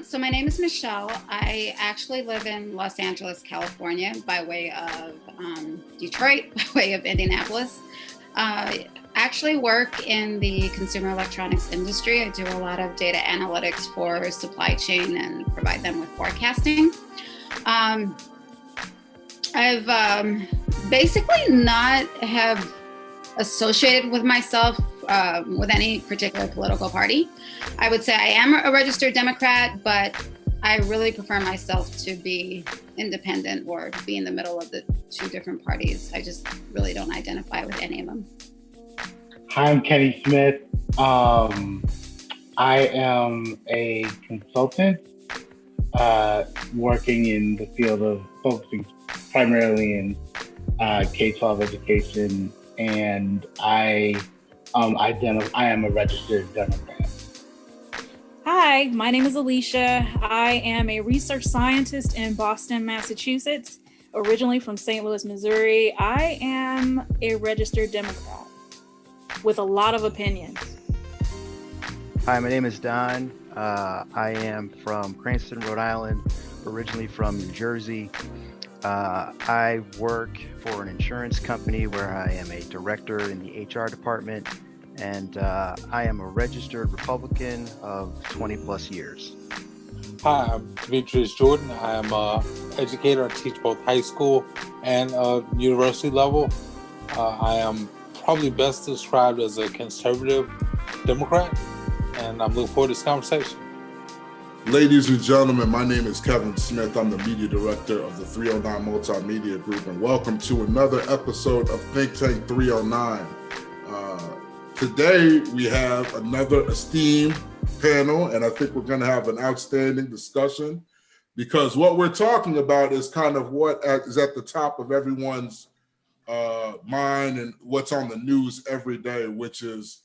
So my name is Michelle. I actually live in Los Angeles, California, by way of Detroit, by way of Indianapolis. I actually work in the consumer electronics industry. I do a lot of data analytics for supply chain and provide them with forecasting. I've basically not have associated with myself with any particular political party. I would say I am a registered Democrat, but I really prefer myself to be independent or be in the middle of the two different parties. I just really don't identify with any of them. Hi, I'm Kenny Smith. I am a consultant working in the field of focusing primarily in K-12 education, and I am a registered Democrat. Hi, my name is Alicia. I am a research scientist in Boston, Massachusetts, originally from St. Louis, Missouri. I am a registered Democrat with a lot of opinions. Hi, my name is Don. I am from Cranston, Rhode Island, originally from New Jersey. I work for an insurance company where I am a director in the HR department, and I am a registered Republican of 20 plus years. Hi, I'm Demetrius Jordan. I am an educator. I teach both high school and university level. I am probably best described as a conservative Democrat, and I'm looking forward to this conversation. Ladies and gentlemen, my name is Kevin Smith. I'm the media director of the 309 Multimedia Group, and welcome to another episode of Think Tank 309. Today, we have another esteemed panel, and I think we're going to have an outstanding discussion because what we're talking about is kind of what is at the top of everyone's mind and what's on the news every day, which is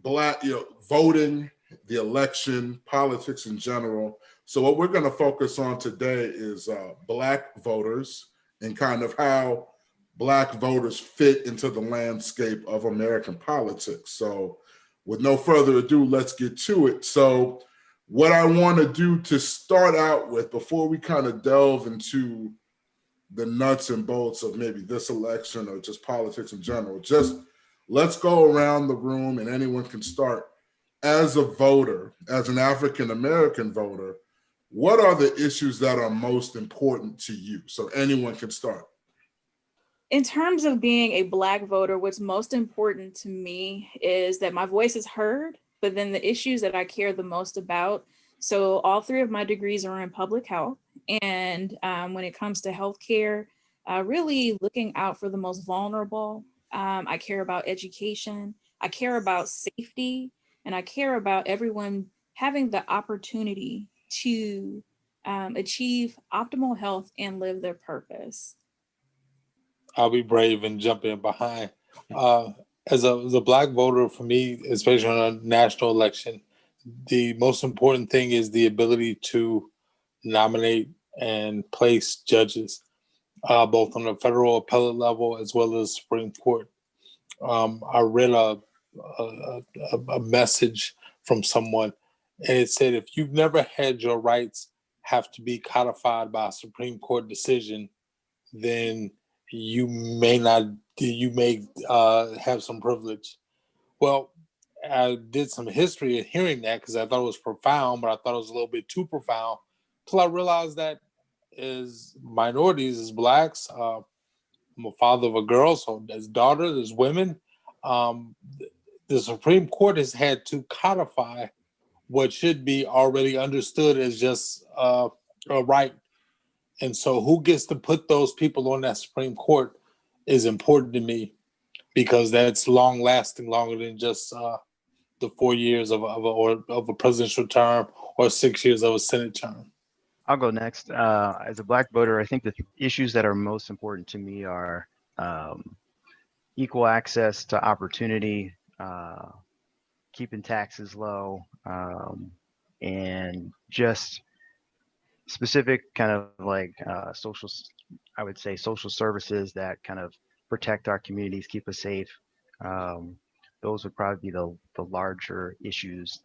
voting, the election, politics in general. So what we're going to focus on today is Black voters and kind of how Black voters fit into the landscape of American politics. So with no further ado, let's get to it. So what I want to do to start out with, before we kind of delve into the nuts and bolts of maybe this election or just politics in general, just let's go around the room and anyone can start. As a voter, as an African-American voter, what are the issues that are most important to you? So anyone can start. In terms of being a Black voter, what's most important to me is that my voice is heard, but then the issues that I care the most about. So all three of my degrees are in public health. And when it comes to healthcare, really looking out for the most vulnerable. I care about education. I care about safety. And I care about everyone having the opportunity to achieve optimal health and live their purpose. I'll be brave and jump in behind. As a Black voter, for me, especially on a national election, the most important thing is the ability to nominate and place judges, both on the federal appellate level as well as Supreme Court. I read a message from someone, and it said, if you've never had your rights have to be codified by a Supreme Court decision, then you may have some privilege. Well, I did some history in hearing that because I thought it was profound, but I thought it was a little bit too profound until I realized that as minorities, as Blacks, I'm a father of a girl, so as daughters, as women, the Supreme Court has had to codify what should be already understood as just a right. And so who gets to put those people on that Supreme Court is important to me because that's long lasting, longer than just the 4 years of a presidential term or 6 years of a Senate term? I'll go next. As a Black voter, I think the issues that are most important to me are equal access to opportunity, keeping taxes low, and just specific kind of like I would say social services that kind of protect our communities, keep us safe. Those would probably be the larger issues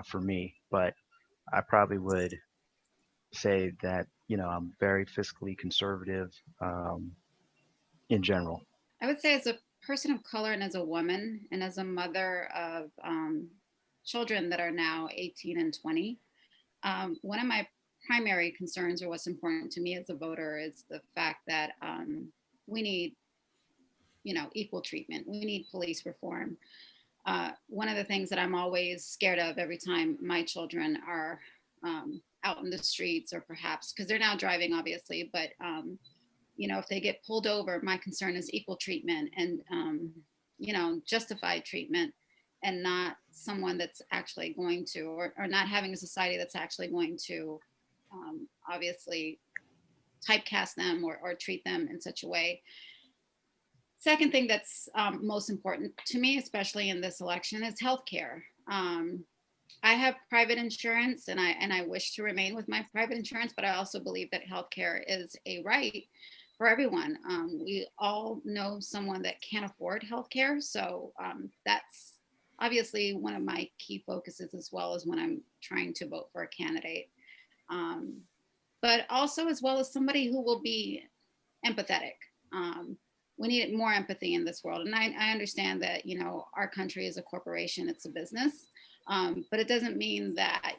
for me. But I probably would say that, I'm very fiscally conservative in general. I would say as a person of color and as a woman and as a mother of children that are now 18 and 20, one of my primary concerns, or what's important to me as a voter, is the fact that we need, equal treatment. We need police reform. One of the things that I'm always scared of every time my children are out in the streets, or perhaps because they're now driving, obviously, but if they get pulled over, my concern is equal treatment and justified treatment, and not someone that's actually going to, or not having a society that's actually going to obviously typecast them or treat them in such a way. Second thing that's most important to me, especially in this election, is healthcare. I have private insurance, and I wish to remain with my private insurance, but I also believe that healthcare is a right for everyone. We all know someone that can't afford healthcare, so that's obviously one of my key focuses, as well as when I'm trying to vote for a candidate. But also as well as somebody who will be empathetic. We need more empathy in this world. And I understand that, our country is a corporation, it's a business, but it doesn't mean that,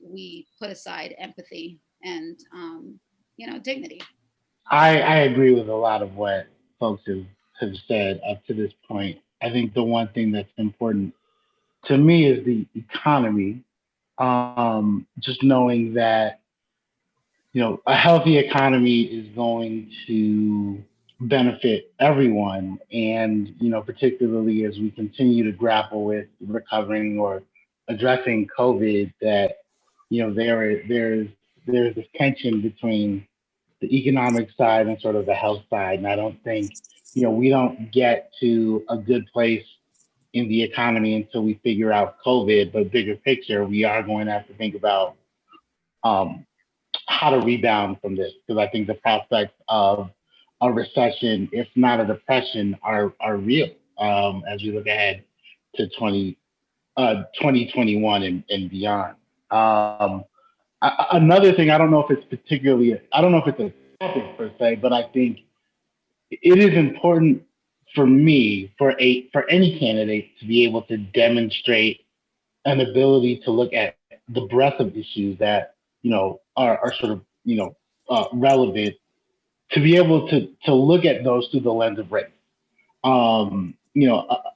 we put aside empathy and, dignity. I agree with a lot of what folks have said up to this point. I think the one thing that's important to me is the economy. Just knowing that, a healthy economy is going to benefit everyone. And, particularly as we continue to grapple with recovering or addressing COVID, that, there's this tension between the economic side and sort of the health side. And I don't think, we don't get to a good place in the economy until we figure out COVID. But bigger picture, we are going to have to think about how to rebound from this, because I think the prospects of a recession, if not a depression, are real as we look ahead to 2021 and beyond. Another thing, I don't know if it's a topic per se, but I think it is important for me, for any candidate, to be able to demonstrate an ability to look at the breadth of issues that are sort of relevant, to be able to look at those through the lens of race. A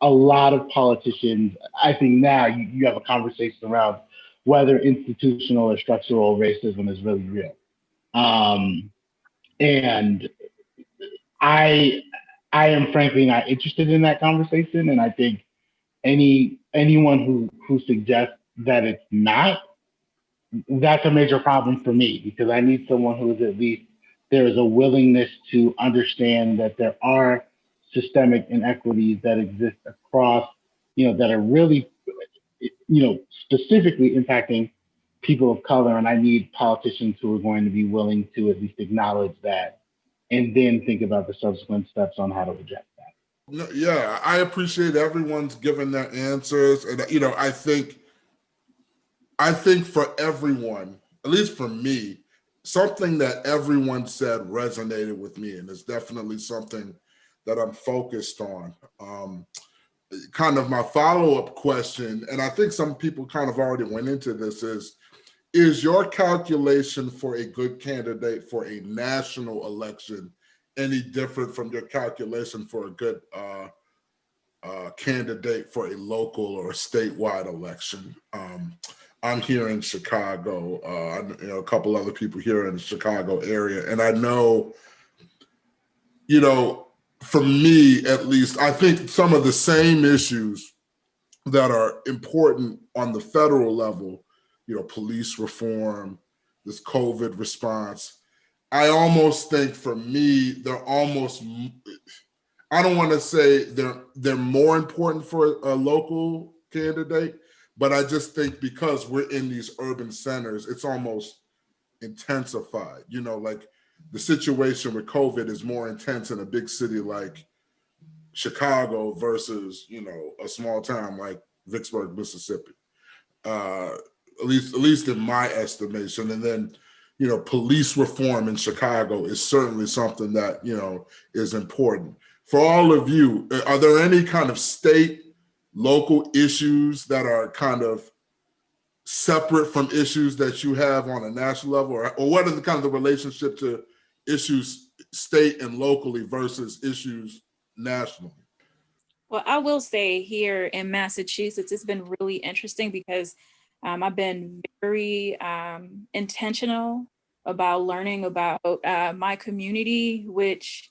lot of politicians, I think now you have a conversation around whether institutional or structural racism is really real. And I am frankly not interested in that conversation. And I think anyone who suggests that it's not, that's a major problem for me, because I need someone who is at least, there is a willingness to understand that there are systemic inequities that exist across, that are really, specifically impacting people of color. And I need politicians who are going to be willing to at least acknowledge that, and then think about the subsequent steps on how to address that. Yeah, I appreciate everyone's giving their answers. And, I think for everyone, at least for me, something that everyone said resonated with me, and it's definitely something that I'm focused on. Kind of my follow-up question, and I think some people kind of already went into this, is your calculation for a good candidate for a national election any different from your calculation for a good candidate for a local or a statewide election? I'm here in Chicago, a couple other people here in the Chicago area. And I know, for me, at least, I think some of the same issues that are important on the federal level, police reform, this COVID response. I almost think for me, they're almost, I don't want to say they're more important for a local candidate, but I just think because we're in these urban centers, it's almost intensified. Like the situation with COVID is more intense in a big city like Chicago versus, a small town like Vicksburg, Mississippi. At least in my estimation. And then, police reform in Chicago is certainly something that, is important. For all of you, are there any kind of state, local issues that are kind of separate from issues that you have on a national level? Or what are the kind of the relationship to issues state and locally versus issues nationally? Well, I will say here in Massachusetts, it's been really interesting because I've been very intentional about learning about my community, which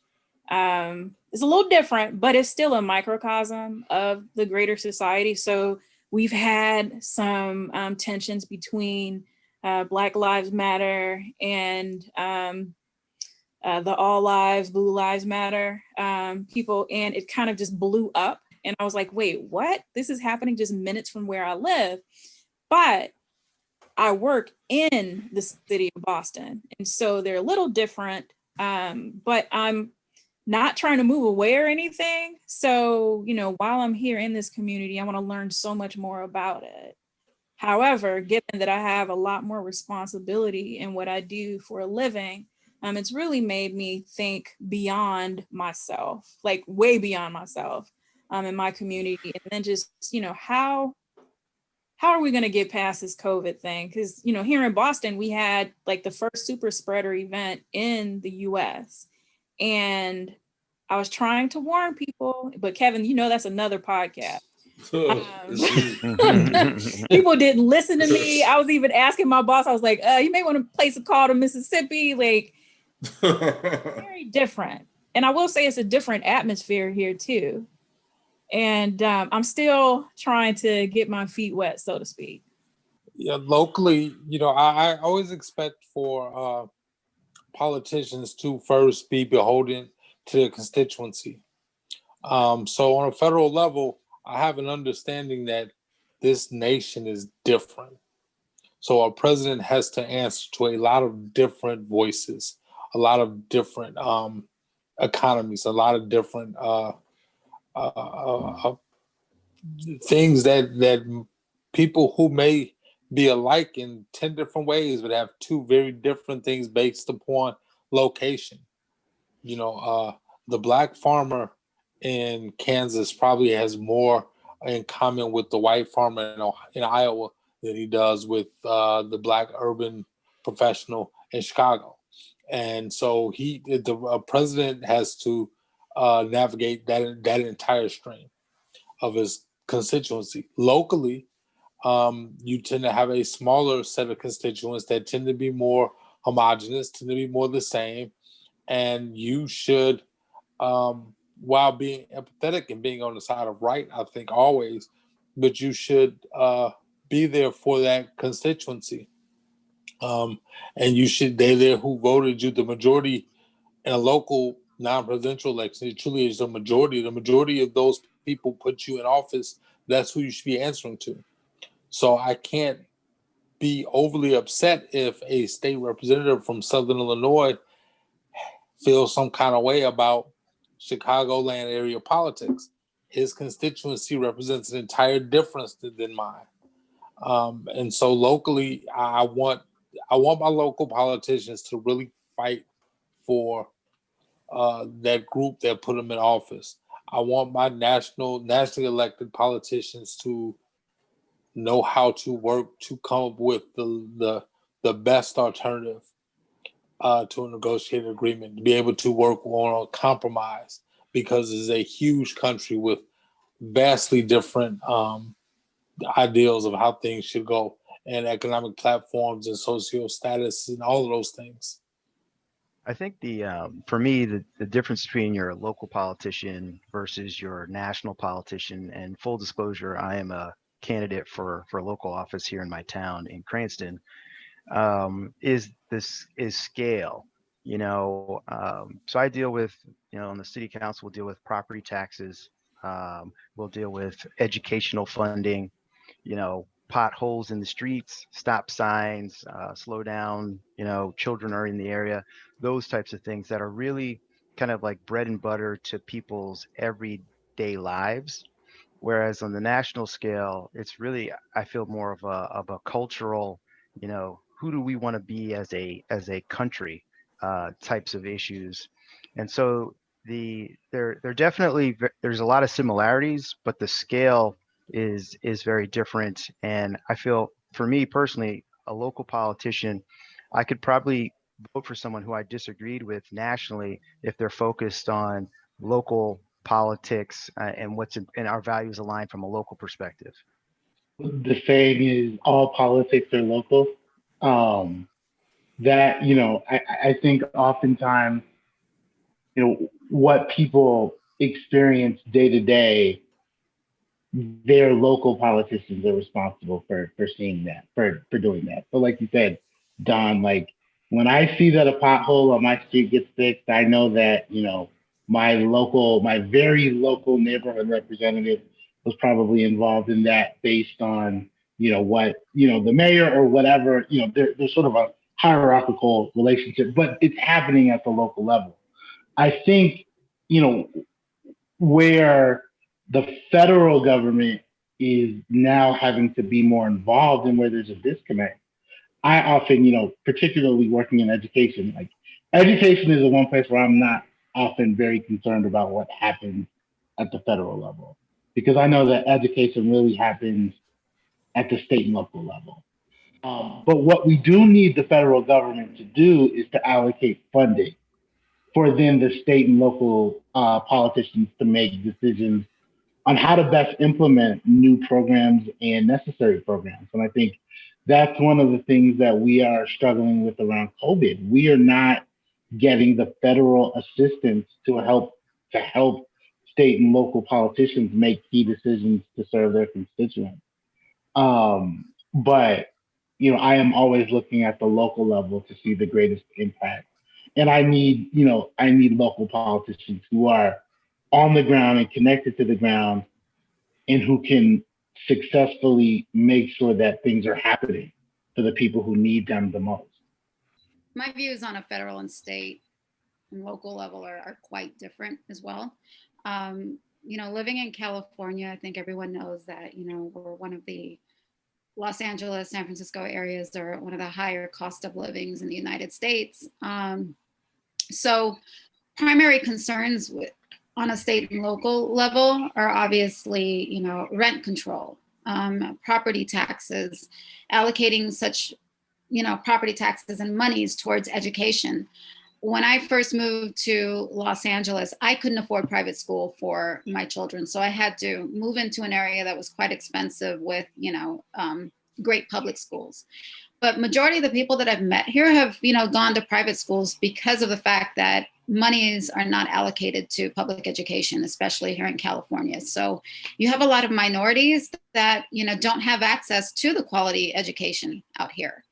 is a little different, but it's still a microcosm of the greater society. So we've had some tensions between Black Lives Matter and the All Lives, Blue Lives Matter people, and it kind of just blew up. And I was like, wait, what? This is happening just minutes from where I live. But I work in the city of Boston. And so they're a little different, but I'm not trying to move away or anything. So, while I'm here in this community, I want to learn so much more about it. However, given that I have a lot more responsibility in what I do for a living, it's really made me think beyond myself, like way beyond myself in my community. And then just, how are we going to get past this COVID thing? Because, here in Boston, we had like the first super spreader event in the US. And I was trying to warn people, but Kevin, that's another podcast. People didn't listen to me. I was even asking my boss, I was like, you may want to place a call to Mississippi. Like, very different. And I will say it's a different atmosphere here too. And I'm still trying to get my feet wet, so to speak. Yeah, locally, I always expect for politicians to first be beholden to their constituency. So on a federal level, I have an understanding that this nation is different. So our president has to answer to a lot of different voices, a lot of different economies, a lot of different things that people who may be alike in 10 different ways would have two very different things based upon location. The Black farmer in Kansas probably has more in common with the white farmer in Iowa than he does with the Black urban professional in Chicago. And so the president has to navigate that entire stream of his constituency. Locally, you tend to have a smaller set of constituents that tend to be more homogenous, tend to be more the same. And you should, while being empathetic and being on the side of right, I think always, but you should be there for that constituency. And they're there who voted you. The majority in a local non-presidential election, it truly is the majority. The majority of those people put you in office. That's who you should be answering to. So I can't be overly upset if a state representative from Southern Illinois feels some kind of way about Chicagoland area politics. His constituency represents an entire difference than mine. And so locally, I want my local politicians to really fight for that group that put them in office. I want my nationally elected politicians to know how to work to come up with the best alternative to a negotiated agreement, to be able to work on a compromise, because it's a huge country with vastly different ideals of how things should go, and economic platforms and social status and all of those things. I think for me, the difference between your local politician versus your national politician, and full disclosure, I am a candidate for local office here in my town in Cranston, is scale. So I deal with, on the city council, we'll deal with property taxes, we'll deal with educational funding, potholes in the streets, stop signs, slow down, children are in the area, those types of things that are really kind of like bread and butter to people's everyday lives. Whereas on the national scale, it's really, I feel, more of a cultural, who do we want to be as a country, types of issues. And so they're definitely, there's a lot of similarities, but the scale is very different. And I feel, for me personally, a local politician, I could probably vote for someone who I disagreed with nationally if they're focused on local politics, and what's in our values aligned from a local perspective. The saying is all politics are local. Um, that, I think oftentimes, what people experience day to day, their local politicians are responsible for seeing that, for doing that. So like you said, Don, like when I see that a pothole on my street gets fixed, I know that, my very local neighborhood representative was probably involved in that based on, what, the mayor or whatever, there's sort of a hierarchical relationship, but it's happening at the local level. I think, where the federal government is now having to be more involved and where there's a disconnect. I often, particularly working in education, like education is the one place where I'm not often very concerned about what happens at the federal level, because I know that education really happens at the state and local level. But what we do need the federal government to do is to allocate funding for then the state and local politicians to make decisions on how to best implement new programs and necessary programs. And I think that's one of the things that we are struggling with around COVID. We are not getting the federal assistance to help state and local politicians make key decisions to serve their constituents. But I am always looking at the local level to see the greatest impact. And I need local politicians who are on the ground and connected to the ground, and who can successfully make sure that things are happening for the people who need them the most. My views on a federal and state and local level are quite different as well. Living in California, I think everyone knows that, we're one of the Los Angeles, San Francisco areas are one of the higher cost of livings in the United States. So primary concerns on a state and local level are obviously, rent control, property taxes, allocating such, property taxes and monies towards education. When I first moved to Los Angeles, I couldn't afford private school for my children. So I had to move into an area that was quite expensive with, great public schools. But majority of the people that I've met here have, gone to private schools because of the fact that monies are not allocated to public education, especially here in California. So you have a lot of minorities that, don't have access to the quality education out here.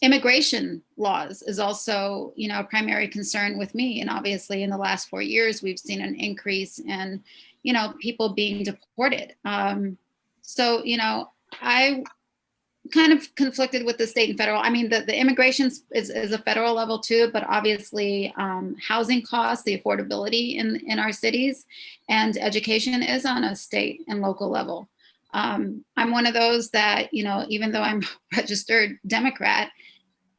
Immigration laws is also, a primary concern with me. And obviously in the last 4 years, we've seen an increase in, people being deported. So, I kind of conflicted with the state and federal. I mean, the immigration is a federal level too, but obviously housing costs, the affordability in our cities, and education is on a state and local level. I'm one of those that, even though I'm a registered Democrat,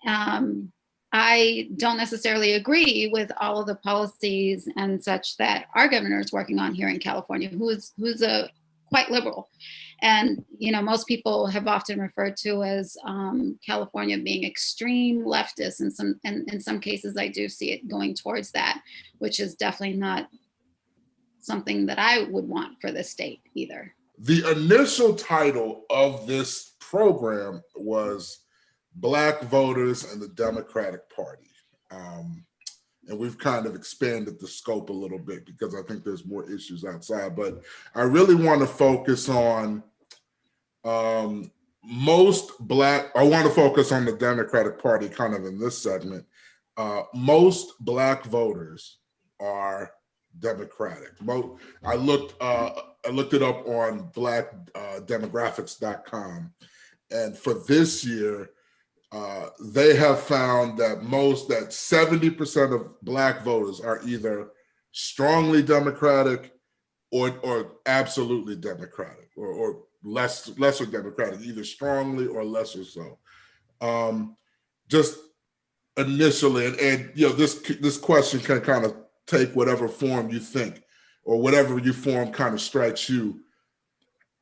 I don't necessarily agree with all of the policies and such that our governor is working on here in California, who's a quite liberal. And, most people have often referred to as California being extreme leftist. And in some cases, I do see it going towards that, which is definitely not something that I would want for the state either. The initial title of this program was Black Voters and the Democratic Party. And we've kind of expanded the scope a little bit because I think there's more issues outside. But I really want to focus on I want to focus on the Democratic Party kind of in this segment. Most Black voters are Democratic. I looked it up on blackdemographics.com, and for this year, they have found that 70% of Black voters are either strongly Democratic or absolutely Democratic, or lesser Democratic, either strongly or lesser so. Just initially, and this question can kind of take whatever form you think, or whatever form kind of strikes you.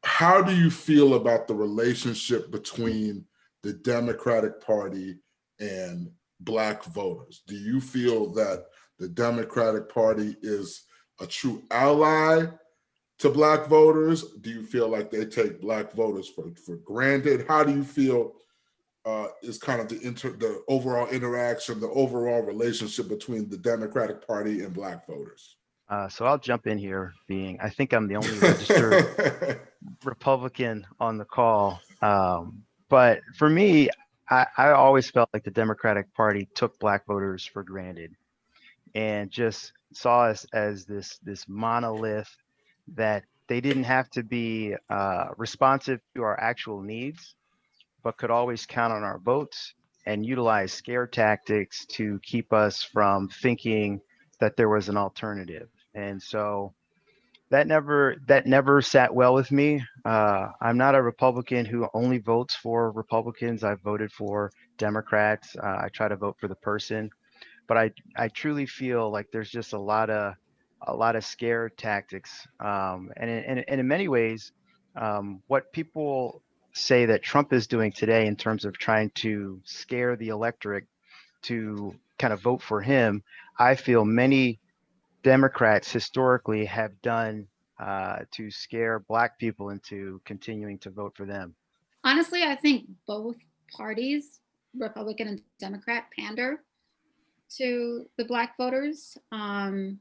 How do you feel about the relationship between the Democratic Party and Black voters? Do you feel that the Democratic Party is a true ally to Black voters? Do you feel like they take Black voters for granted? How do you feel is kind of the overall interaction, the overall relationship between the Democratic Party and Black voters? So I'll jump in here, I think I'm the only registered Republican on the call. But for me, I always felt like the Democratic Party took Black voters for granted and just saw us as this monolith that they didn't have to be responsive to our actual needs, but could always count on our votes and utilize scare tactics to keep us from thinking that there was an alternative. And so that never sat well with me. I'm not a Republican who only votes for Republicans. I've voted for Democrats. I try to vote for the person, but I truly feel like there's just a lot of scare tactics. And in many ways, what people say that Trump is doing today in terms of trying to scare the electorate to kind of vote for him, I feel many Democrats historically have done to scare Black people into continuing to vote for them. Honestly, I think both parties, Republican and Democrat, pander to the Black voters. I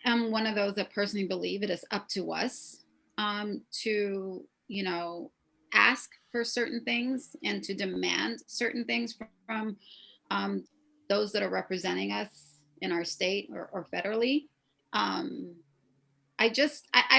am one of those that personally believe it is up to us to, ask for certain things and to demand certain things from those that are representing us in our state or federally. I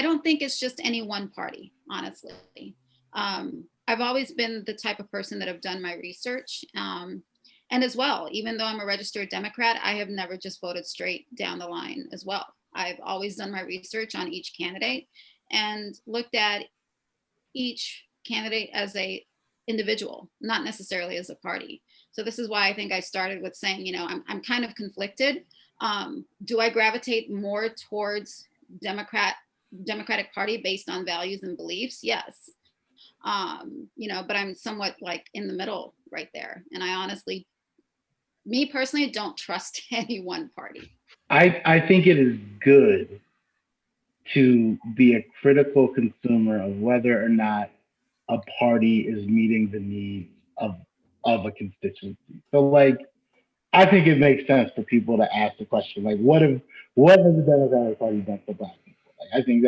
don't think it's just any one party, honestly. I've always been the type of person that have done my research. And as well, even though I'm a registered Democrat, I have never just voted straight down the line as well. I've always done my research on each candidate and looked at each candidate as a individual, not necessarily as a party. So this is why I think I started with saying, I'm kind of conflicted. Do I gravitate more towards Democratic Party based on values and beliefs? Yes. But I'm somewhat like in the middle right there. And I honestly, me personally, don't trust any one party. I think it is good to be a critical consumer of whether or not a party is meeting the needs of a constituency. So I think it makes sense for people to ask the question, what has the Democratic Party done for Black people? I think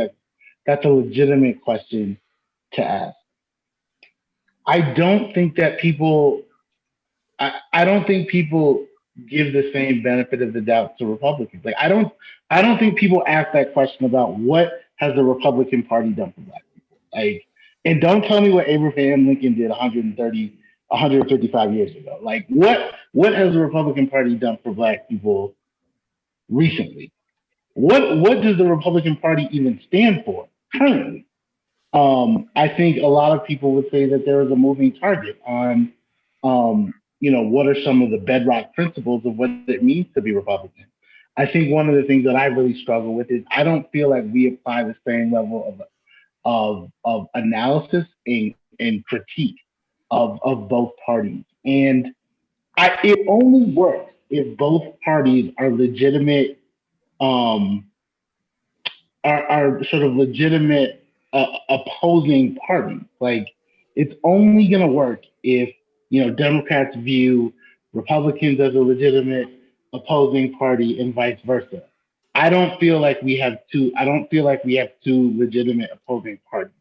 that's a legitimate question to ask. I don't think that people give the same benefit of the doubt to Republicans. I don't think people ask that question about what has the Republican Party done for Black people. And don't tell me what Abraham Lincoln did 155 years ago. What has the Republican Party done for Black people recently? What does the Republican Party even stand for currently? I think a lot of people would say that there is a moving target on, what are some of the bedrock principles of what it means to be Republican. I think one of the things that I really struggle with is I don't feel like we apply the same level of analysis and critique of both parties. And it only works if both parties are legitimate, are sort of legitimate opposing parties. It's only going to work if Democrats view Republicans as a legitimate opposing party, and vice versa. I don't feel like we have two. I don't feel like we have two legitimate opposing parties.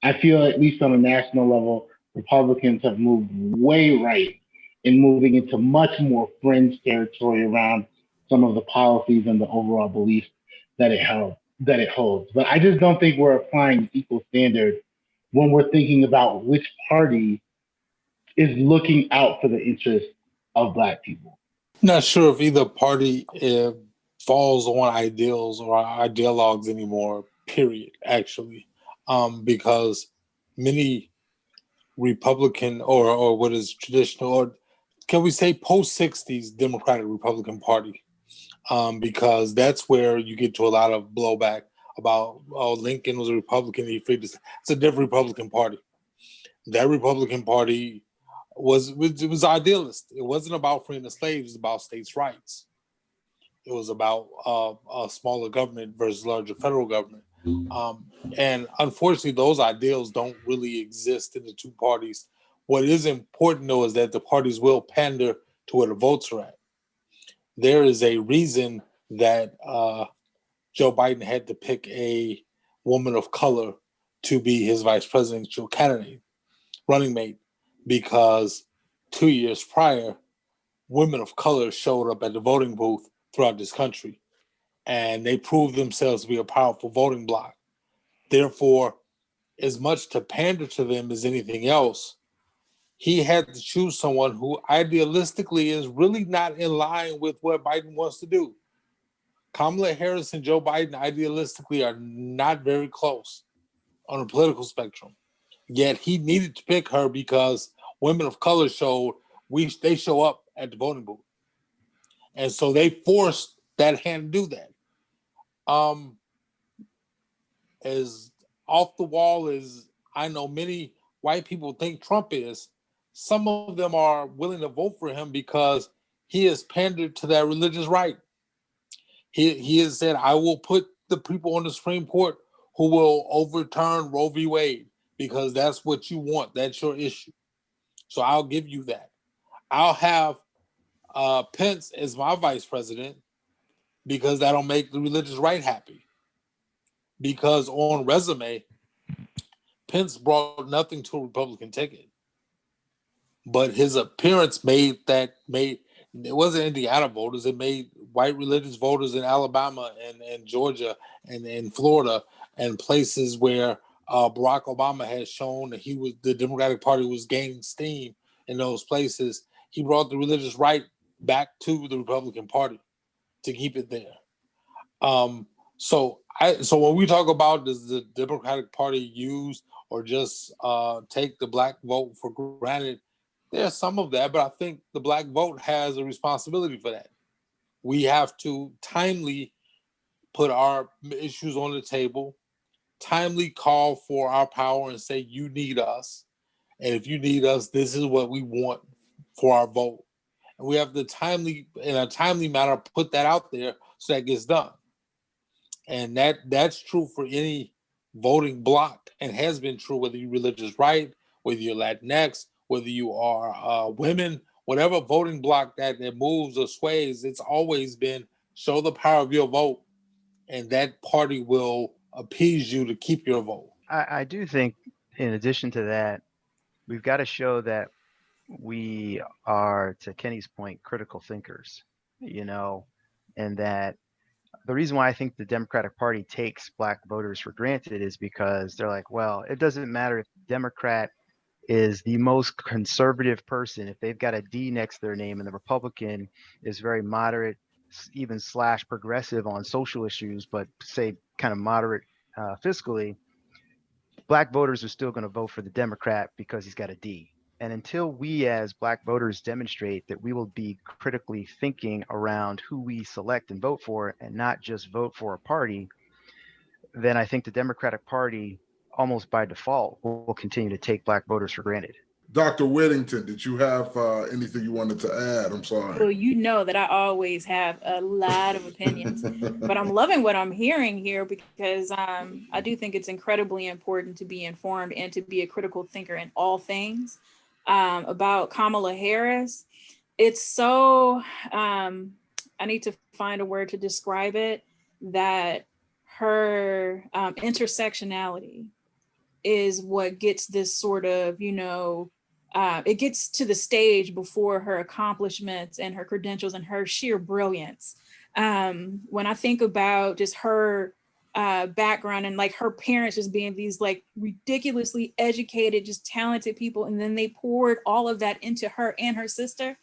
I feel at least on a national level, Republicans have moved way right in moving into much more fringe territory around some of the policies and the overall beliefs that it holds. But I just don't think we're applying equal standard when we're thinking about which party is looking out for the interests of Black people. Not sure if either party falls on ideals or ideologues anymore, period, actually. Because many Republican or what is traditional, or can we say post 60s Democratic Republican Party? Because that's where you get to a lot of blowback about, oh, Lincoln was a Republican, he freed us. It's a different Republican Party. That Republican Party was idealist. It wasn't about freeing the slaves, it was about states' rights. It was about a smaller government versus larger federal government. And unfortunately, those ideals don't really exist in the two parties. What is important, though, is that the parties will pander to where the votes are at. There is a reason that Joe Biden had to pick a woman of color to be his vice presidential candidate, running mate, because 2 years prior, women of color showed up at the voting booth throughout this country, and they proved themselves to be a powerful voting bloc. Therefore, as much to pander to them as anything else, he had to choose someone who idealistically is really not in line with what Biden wants to do. Kamala Harris and Joe Biden idealistically are not very close on the political spectrum. Yet he needed to pick her because women of color showed they show up at the voting booth. And so they forced that hand to do that. As off the wall as I know many white people think Trump is, some of them are willing to vote for him because he has pandered to that religious right. He has said, I will put the people on the Supreme Court who will overturn Roe v. Wade because that's what you want. That's your issue. So I'll give you that. I'll have Pence as my vice president because that'll make the religious right happy. Because on resume, Pence brought nothing to a Republican ticket. But his appearance made it wasn't Indiana voters, it made white religious voters in Alabama and Georgia and in Florida and places where Barack Obama has shown that the Democratic Party was gaining steam in those places. He brought the religious right back to the Republican Party to keep it there. So when we talk about does the Democratic Party use or just take the Black vote for granted, there's some of that, but I think the Black vote has a responsibility for that. We have to timely put our issues on the table, timely call for our power and say, you need us. And if you need us, this is what we want for our vote. And we have to in a timely manner, put that out there so that gets done. And that's true for any voting bloc and has been true whether you're religious right, whether you're Latinx, whether you are women, whatever voting bloc that moves or sways, it's always been show the power of your vote and that party will appease you to keep your vote. I do think, in addition to that, we've got to show that we are, to Kenny's point, critical thinkers, and that the reason why I think the Democratic Party takes Black voters for granted is because they're like, well, it doesn't matter if the Democrat is the most conservative person, if they've got a D next to their name, and the Republican is very moderate, even / progressive on social issues, but say kind of moderate fiscally, Black voters are still going to vote for the Democrat because he's got a D. And until we as Black voters demonstrate that we will be critically thinking around who we select and vote for and not just vote for a party, then I think the Democratic Party, almost by default, will continue to take Black voters for granted. Dr. Whittington, did you have anything you wanted to add? I'm sorry. Well, you know that I always have a lot of opinions, but I'm loving what I'm hearing here because I do think it's incredibly important to be informed and to be a critical thinker in all things. About Kamala Harris, it's so, I need to find a word to describe it, that her intersectionality is what gets this sort of, it gets to the stage before her accomplishments and her credentials and her sheer brilliance. When I think about just her background and like her parents just being these like ridiculously educated, just talented people, and then they poured all of that into her and her sister.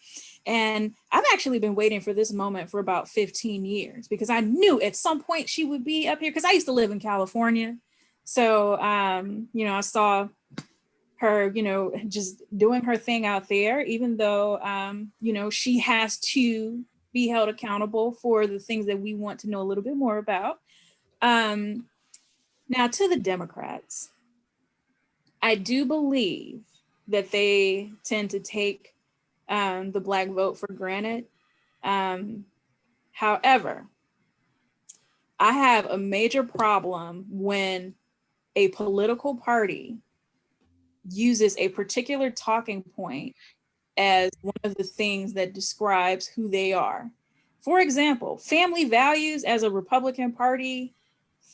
And I've actually been waiting for this moment for about 15 years because I knew at some point she would be up here, because I used to live in California. So, I saw her, just doing her thing out there, even though, she has to be held accountable for the things that we want to know a little bit more about. Now, to the Democrats, I do believe that they tend to take the Black vote for granted. However, I have a major problem when a political party uses a particular talking point as one of the things that describes who they are. For example, family values as a Republican Party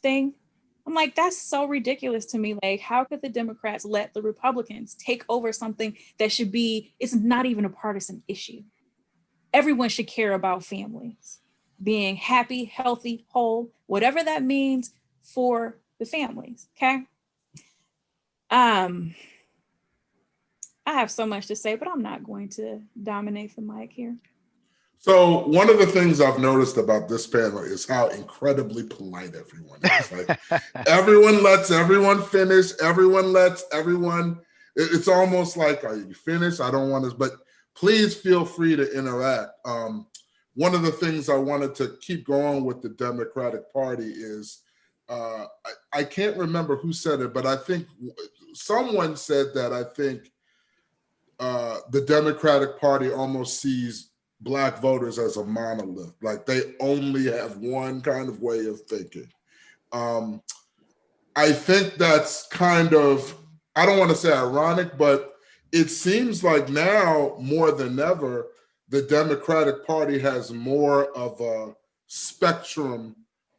thing. I'm like, that's so ridiculous to me. Like, how could the Democrats let the Republicans take over something that should be, it's not even a partisan issue. Everyone should care about families being happy, healthy, whole, whatever that means for the families, okay? I have so much to say, but I'm not going to dominate the mic here. So one of the things I've noticed about this panel is how incredibly polite everyone is. Like everyone lets everyone finish. Everyone lets everyone. It's almost like, are you finished? I don't want to, but please feel free to interact. One of the things I wanted to keep going with the Democratic Party is, I can't remember who said it, but I think someone said that I think the Democratic Party almost sees Black voters as a monolith, like they only have one kind of way of thinking. I think that's kind of, I don't want to say ironic, but it seems like now more than ever, the Democratic Party has more of a spectrum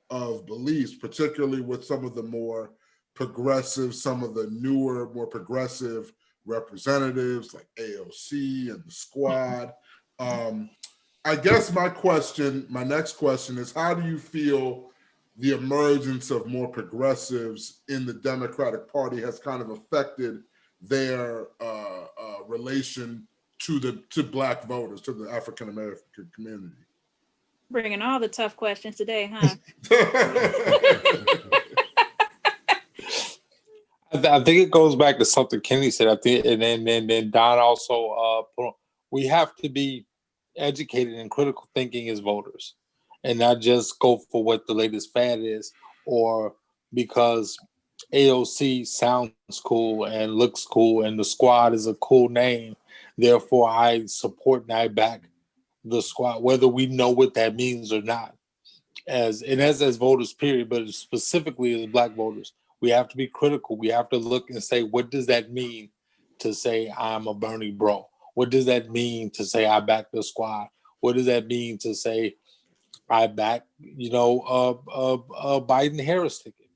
of beliefs, particularly with some of the more progressive, some of the newer, more progressive representatives like AOC and the Squad. I guess my next question is, how do you feel the emergence of more progressives in the Democratic Party has kind of affected their relation to Black voters, to the African American community? Bringing all the tough questions today, huh? I think it goes back to something Kenny said. I think, and then Don also, we have to be educated in critical thinking as voters, and not just go for what the latest fad is, or because AOC sounds cool and looks cool, and the Squad is a cool name. Therefore, I support and I back the Squad, whether we know what that means or not. As voters, period, but specifically as Black voters, we have to be critical. We have to look and say, what does that mean to say I'm a Bernie bro? What does that mean to say I back the Squad? What does that mean to say I back, a Biden-Harris ticket?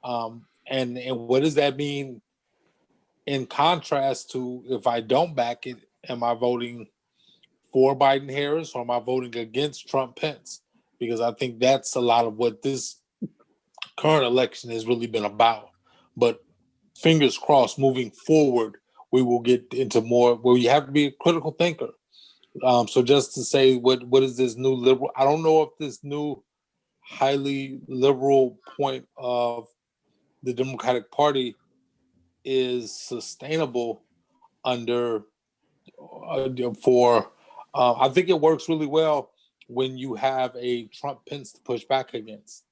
And what does that mean in contrast to, if I don't back it, am I voting for Biden-Harris or am I voting against Trump-Pence? Because I think that's a lot of what this current election has really been about. But fingers crossed, moving forward, we will get into more where you have to be a critical thinker. So just to say, what is this new liberal? I don't know if this new highly liberal point of the Democratic Party is sustainable under I think it works really well when you have a Trump Pence to push back against.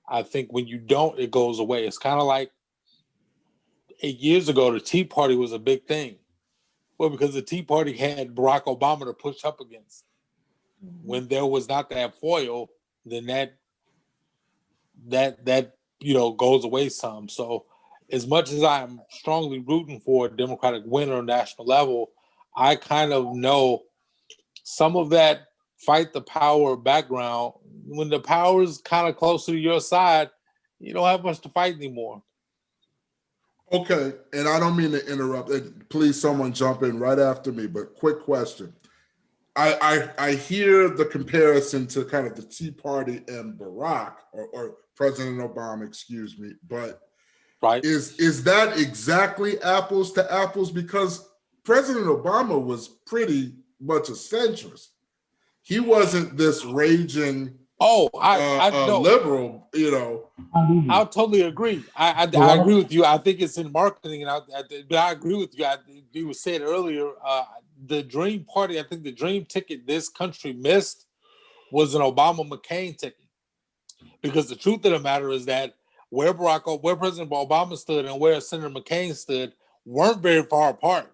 I think when you don't, it goes away. It's kind of like 8 years ago, the Tea Party was a big thing. Well, because the Tea Party had Barack Obama to push up against. When there was not that foil, then that goes away some. So as much as I'm strongly rooting for a Democratic win on a national level, I kind of know some of that fight the power background, when the power is kind of closer to your side, you don't have much to fight anymore. Okay, and I don't mean to interrupt. Please, someone jump in right after me. But quick question: I hear the comparison to kind of the Tea Party and Barack or President Obama, excuse me. But Right? is that exactly apples to apples? Because President Obama was pretty much a centrist. He wasn't this raging I know. liberal, you know. I totally agree. I agree with you. I think it's in marketing, but I agree with you. You were saying earlier, the Dream Party. I think the dream ticket this country missed was an Obama-McCain ticket, because the truth of the matter is that where President Obama stood and where Senator McCain stood weren't very far apart.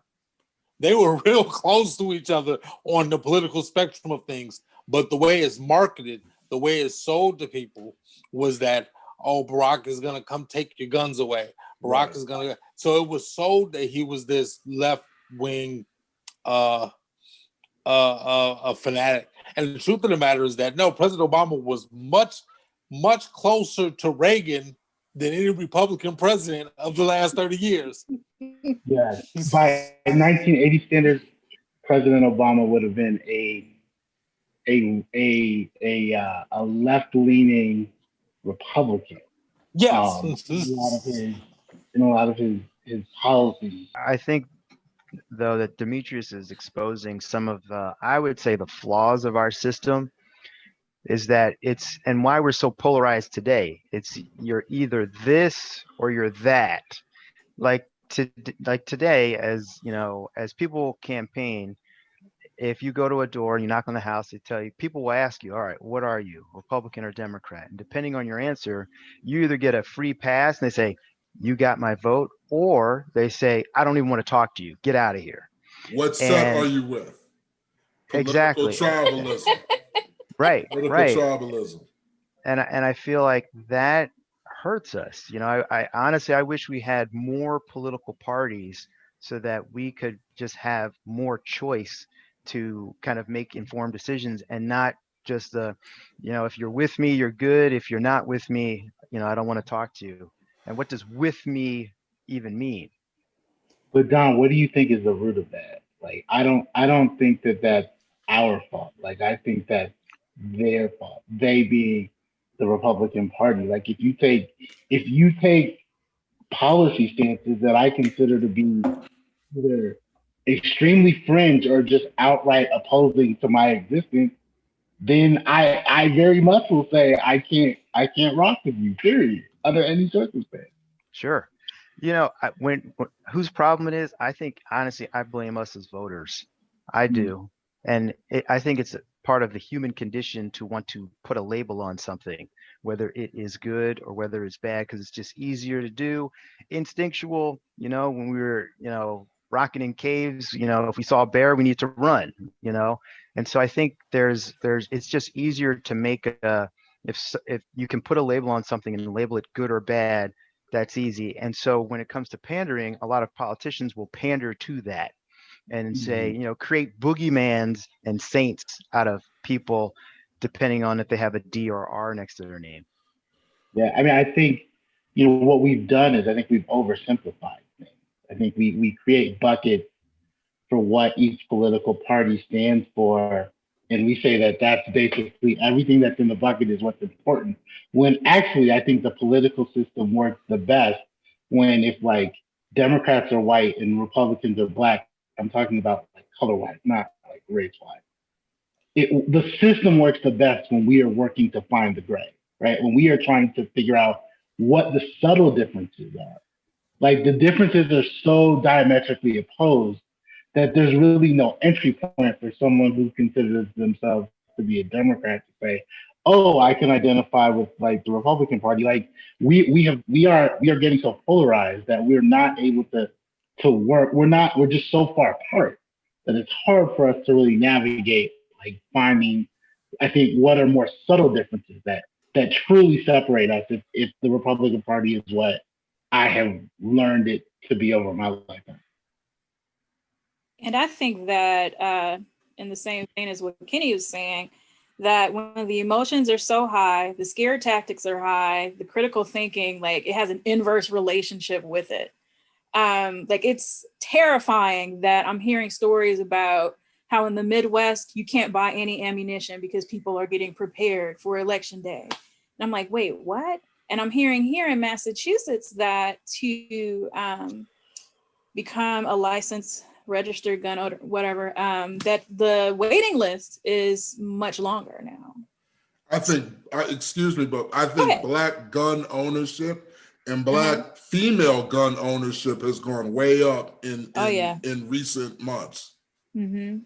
They were real close to each other on the political spectrum of things. But the way it's marketed, the way it's sold to people was that, oh, Barack is going to come take your guns away. Barack is going to. So it was sold that he was this left-wing a fanatic. And the truth of the matter is that, no, President Obama was much, much closer to Reagan than any Republican president of the last 30 years. Yeah, by 1980 standards, President Obama would have been a left-leaning Republican. Yes. In a lot of his policies. I think, though, that Demetrius is exposing some of the, I would say, the flaws of our system, is that it's, and why we're so polarized today. It's, you're either this or you're that. Like today, as you know, as people campaign, if you go to a door and you knock on the house, they tell you, people will ask you, all right, what are you, Republican or Democrat? And depending on your answer, you either get a free pass and they say, you got my vote, or they say, I don't even want to talk to you. Get out of here. What set are you with? Exactly. Tribalism. Right. Tribalism. And I feel like that hurts us. You know, I honestly, I wish we had more political parties so that we could just have more choice to kind of make informed decisions, and not just if you're with me, you're good. If you're not with me, I don't want to talk to you. And what does with me even mean? But Don, what do you think is the root of that? Like, I don't think that that's our fault. Like, I think that's their fault. They being the Republican Party. Like, if you take policy stances that I consider to be either extremely fringe or just outright opposing to my existence, then I very much will say I can't rock with you, period, under any circumstance. Sure. When whose problem it is, I think, honestly, I blame us as voters. I do. And I think it's a part of the human condition to want to put a label on something, whether it is good or whether it's bad, because it's just easier to do. Instinctual, when we were, rocking in caves, if we saw a bear, we need to run, And so I think it's just easier to make if you can put a label on something and label it good or bad, that's easy. And so when it comes to pandering, a lot of politicians will pander to that and say, create boogeymans and saints out of people, depending on if they have a D or R next to their name. Yeah, I mean, I think, what we've done is I think we've oversimplified things. I think we create buckets for what each political party stands for. And we say that that's basically everything that's in the bucket is what's important. When actually, I think the political system works the best when if like Democrats are white and Republicans are black. I'm talking about like color-wise, not like race-wise. The system works the best when we are working to find the gray, right? When we are trying to figure out what the subtle differences are. Like the differences are so diametrically opposed that there's really no entry point for someone who considers themselves to be a Democrat to say, oh, I can identify with like the Republican Party. Like we are getting so polarized that we're not able to work. We're just so far apart that it's hard for us to really navigate like finding, I think, what are more subtle differences that truly separate us if the Republican Party is what I have learned it to be over my lifetime. And I think that in the same vein as what Kenny was saying, that when the emotions are so high, the scare tactics are high, the critical thinking, like it has an inverse relationship with it. Like it's terrifying that I'm hearing stories about how in the Midwest, you can't buy any ammunition because people are getting prepared for election day. And I'm like, wait, what? And I'm hearing here in Massachusetts that to become a licensed registered gun owner, whatever, that the waiting list is much longer now. I think, excuse me, but I think Black gun ownership and Black female gun ownership has gone way up in recent months. Mm-hmm.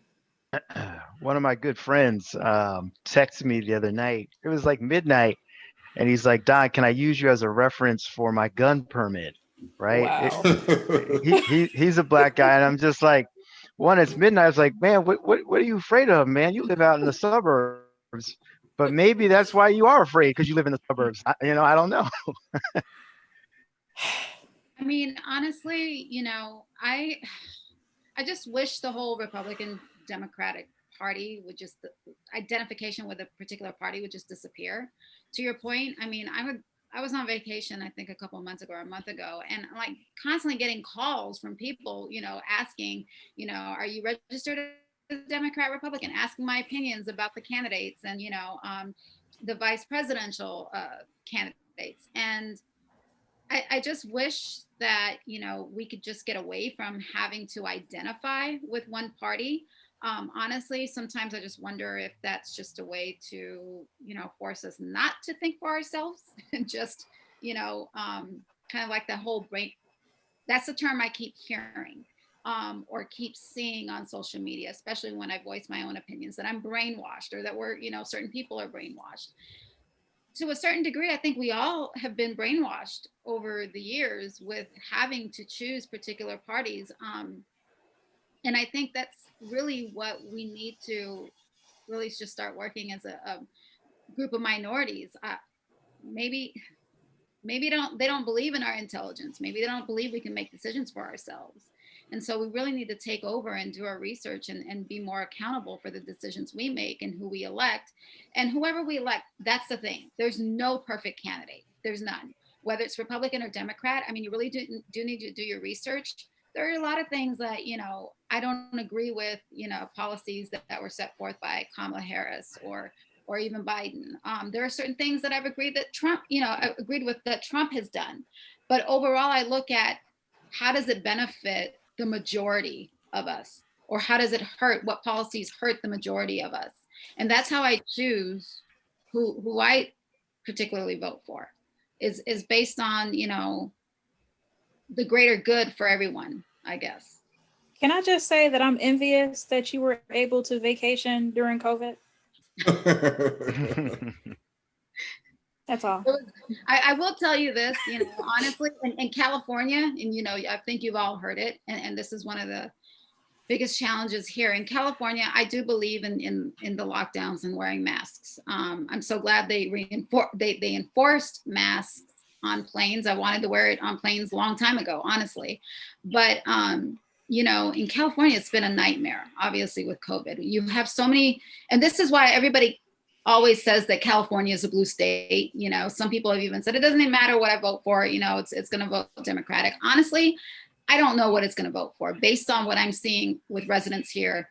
One of my good friends texted me the other night. It was like midnight, and he's like, "Don, can I use you as a reference for my gun permit?" Right? Wow. He's a Black guy, and I'm just like, one, it's midnight. I was like, man, what are you afraid of, man? You live out in the suburbs, but maybe that's why you are afraid, because you live in the suburbs. I don't know. I mean, honestly, I just wish the whole Republican Democratic Party would just, the identification with a particular party would just disappear. To your point, I mean, I was on vacation, I think a couple of months ago or a month ago, and like constantly getting calls from people, asking, are you registered as a Democrat, Republican, asking my opinions about the candidates and, the vice presidential candidates. And I just wish that, we could just get away from having to identify with one party. Honestly, sometimes I just wonder if that's just a way to, force us not to think for ourselves and just, kind of like the whole brain. That's the term I keep hearing or keep seeing on social media, especially when I voice my own opinions, that I'm brainwashed or that we're, certain people are brainwashed. To a certain degree, I think we all have been brainwashed over the years with having to choose particular parties. And I think that's really what we need to really just start working as a group of minorities. Maybe they don't believe in our intelligence. Maybe they don't believe we can make decisions for ourselves. And so we really need to take over and do our research and be more accountable for the decisions we make and who we elect. And whoever we elect, that's the thing. There's no perfect candidate. There's none. Whether it's Republican or Democrat, I mean, you really do need to do your research. There are a lot of things that, I don't agree with, policies that were set forth by Kamala Harris or even Biden. There are certain things that I've agreed that Trump, I agreed with that Trump has done. But overall, I look at how does it benefit the majority of us, or how does it hurt? What policies hurt the majority of us? And that's how I choose who I particularly vote for. Is based on the greater good for everyone, I guess. Can I just say that I'm envious that you were able to vacation during COVID? That's all. I will tell you this, honestly, in California, and I think you've all heard it, and this is one of the biggest challenges here in California. I do believe in the lockdowns and wearing masks. I'm so glad they enforced masks on planes. I wanted to wear it on planes a long time ago, honestly, but in California, it's been a nightmare, obviously, with COVID. You have so many, and this is why everybody always says that California is a blue state. Some people have even said it doesn't even matter what I vote for. It's going to vote Democratic. Honestly, I don't know what it's going to vote for based on what I'm seeing with residents here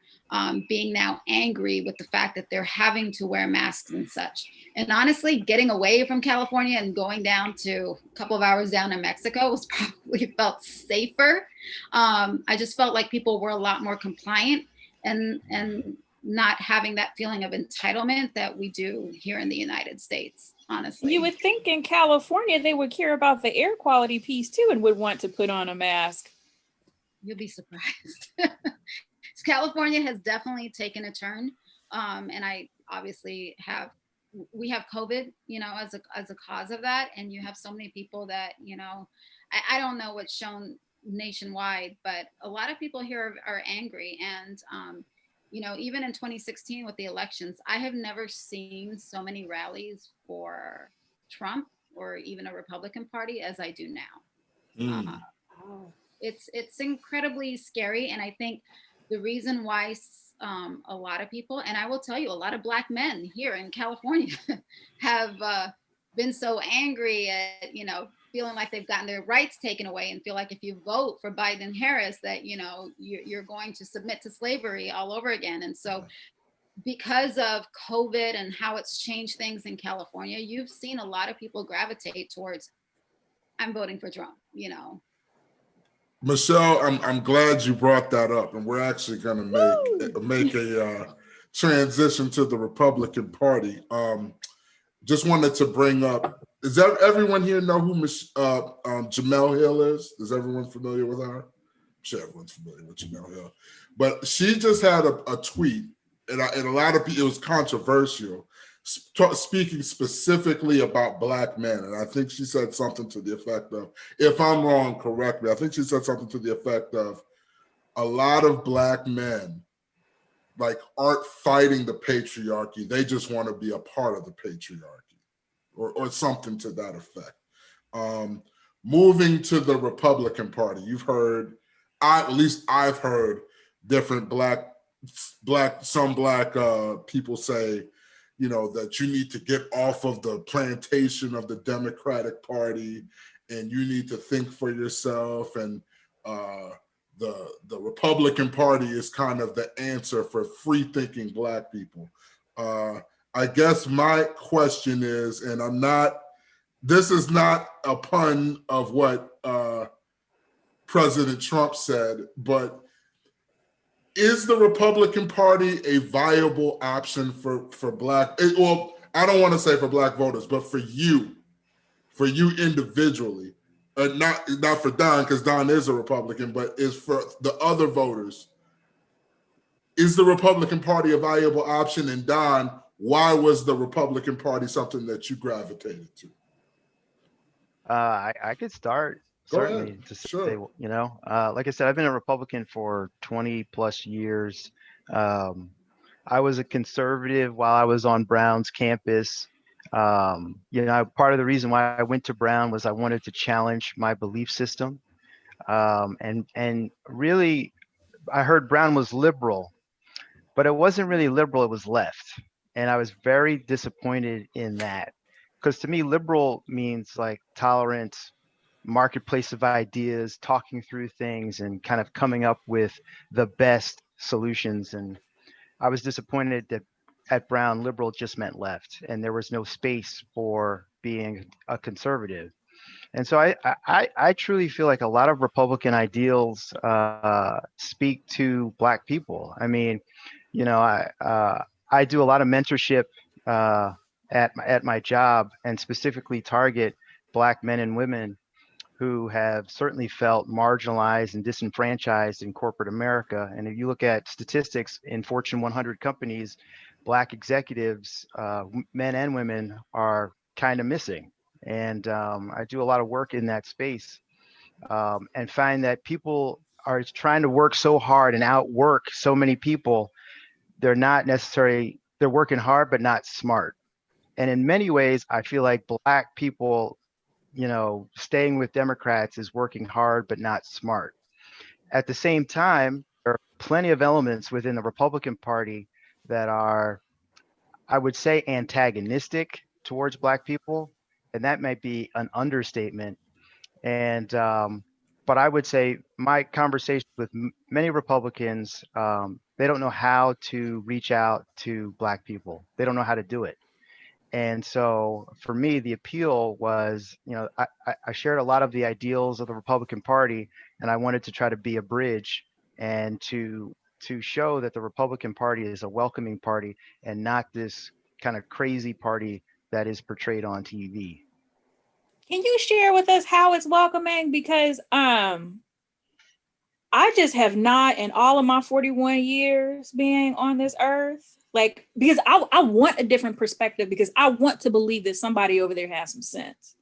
being now angry with the fact that they're having to wear masks and such. And honestly, getting away from California and going down to a couple of hours down in Mexico was probably felt safer. I just felt like people were a lot more compliant and not having that feeling of entitlement that we do here in the United States, honestly. You would think in California, they would care about the air quality piece too and would want to put on a mask. You'll be surprised. California has definitely taken a turn. And I obviously we have COVID, as a cause of that. And you have so many people that, I don't know what's shown nationwide, but a lot of people here are angry. And, even in 2016 with the elections, I have never seen so many rallies for Trump or even a Republican Party as I do now. It's incredibly scary. And I think the reason why a lot of people. And I will tell you, a lot of Black men here in California have been so angry at, feeling like they've gotten their rights taken away and feel like if you vote for Biden and Harris that, you're going to submit to slavery all over again. And so because of COVID and how it's changed things in California, you've seen a lot of people gravitate towards, I'm voting for Trump, Michelle, I'm glad you brought that up, and we're actually going to make a transition to the Republican Party. Just wanted to bring up: does everyone here know who Jemele Hill is? Is everyone familiar with her? I'm sure everyone's familiar with Jemele Hill, but she just had a tweet, and a lot of people, it was controversial, speaking specifically about Black men. And I think she said something to the effect of, if I'm wrong, correct me, I think she said something to the effect of, a lot of Black men aren't fighting the patriarchy. They just want to be a part of the patriarchy, or something to that effect. Moving to the Republican Party, you've heard, at least I've heard different black people say, that you need to get off of the plantation of the Democratic Party and you need to think for yourself. And the Republican Party is kind of the answer for free thinking Black people. I guess my question is, and this is not a pun of what President Trump said, but is the Republican Party a viable option for Black? Well, I don't want to say for Black voters, but for you individually, not for Don, because Don is a Republican, but is for the other voters. Is the Republican Party a viable option? And Don, why was the Republican Party something that you gravitated to? I could start. Certainly, to say, sure. Like I said, I've been a Republican for 20 plus years. I was a conservative while I was on Brown's campus. Part of the reason why I went to Brown was I wanted to challenge my belief system. And really, I heard Brown was liberal, but it wasn't really liberal, it was left. And I was very disappointed in that. Because to me, liberal means tolerance, marketplace of ideas, talking through things and kind of coming up with the best solutions. And I was disappointed that at Brown, liberal just meant left, and there was no space for being a conservative. And so I truly feel like a lot of Republican ideals speak to Black people. I mean, I do a lot of mentorship at my job, and specifically target Black men and women who have certainly felt marginalized and disenfranchised in corporate America. And if you look at statistics in Fortune 100 companies, Black executives, men and women, are kind of missing. And I do a lot of work in that space, and find that people are trying to work so hard and outwork so many people. They're working hard, but not smart. And in many ways, I feel like Black people, staying with Democrats is working hard, but not smart. At the same time, there are plenty of elements within the Republican Party that are, I would say, antagonistic towards Black people. And that might be an understatement. And, but I would say my conversations with many Republicans, they don't know how to reach out to Black people. They don't know how to do it. And so for me, the appeal was, I shared a lot of the ideals of the Republican Party, and I wanted to try to be a bridge and to show that the Republican Party is a welcoming party and not this kind of crazy party that is portrayed on TV. Can you share with us how it's welcoming? Because I just have not, in all of my 41 years being on this earth, because I want a different perspective, because I want to believe that somebody over there has some sense.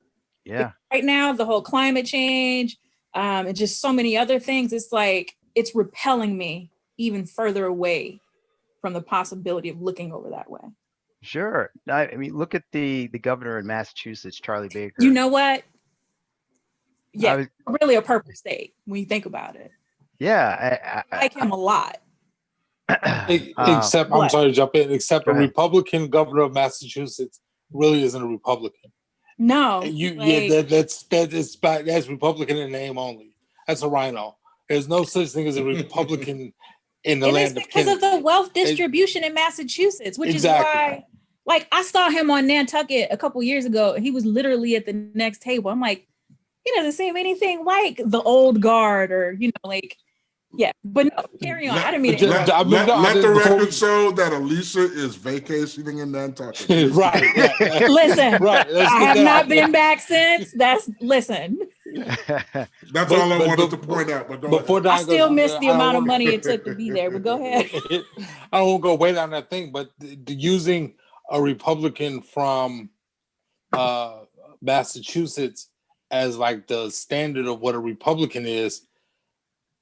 Yeah. Right now, the whole climate change, and just so many other things, it's repelling me even further away from the possibility of looking over that way. Sure. I mean, look at the governor in Massachusetts, Charlie Baker. You know what? Yeah, really a purple state when you think about it. Yeah. I like him a lot. Except, I'm What? sorry to jump in, except Go a ahead. Republican governor of Massachusetts really isn't a Republican. No, That's Republican in name only. That's a rhino. There's no such thing as a Republican in the and it's land of because of Kennedy. the wealth distribution in Massachusetts, which Exactly. is why, like, I saw him on Nantucket a couple years ago, and he was literally at the next table. I'm like, he doesn't seem anything like the old guard, or like, yeah. But no, carry on. I didn't mean to interrupt. Let the record show that Alicia is vacationing in Nantucket. Right. Listen, Right. Let's I get have that not out been there. back since. Listen, That's all I wanted to point out. But go before ahead. I Don still goes, miss the I don't amount of wanna- money it took to be there. But go ahead. I won't go way down that thing, but using a Republican from Massachusetts as like the standard of what a Republican is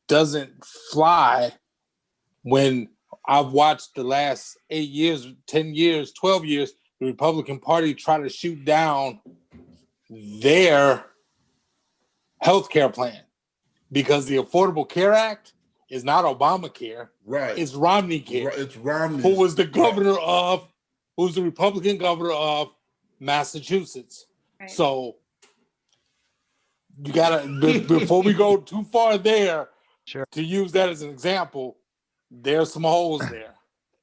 doesn't fly when I've watched the last 8 years, 10 years, 12 years, the Republican Party try to shoot down their healthcare plan because the Affordable Care Act is not Obamacare. Right. It's Romney Care. It's Romney. Who was the governor of, who's the Republican governor of Massachusetts. Right. So you gotta, before we go too far there, Sure. to use that as an example, there's some holes there.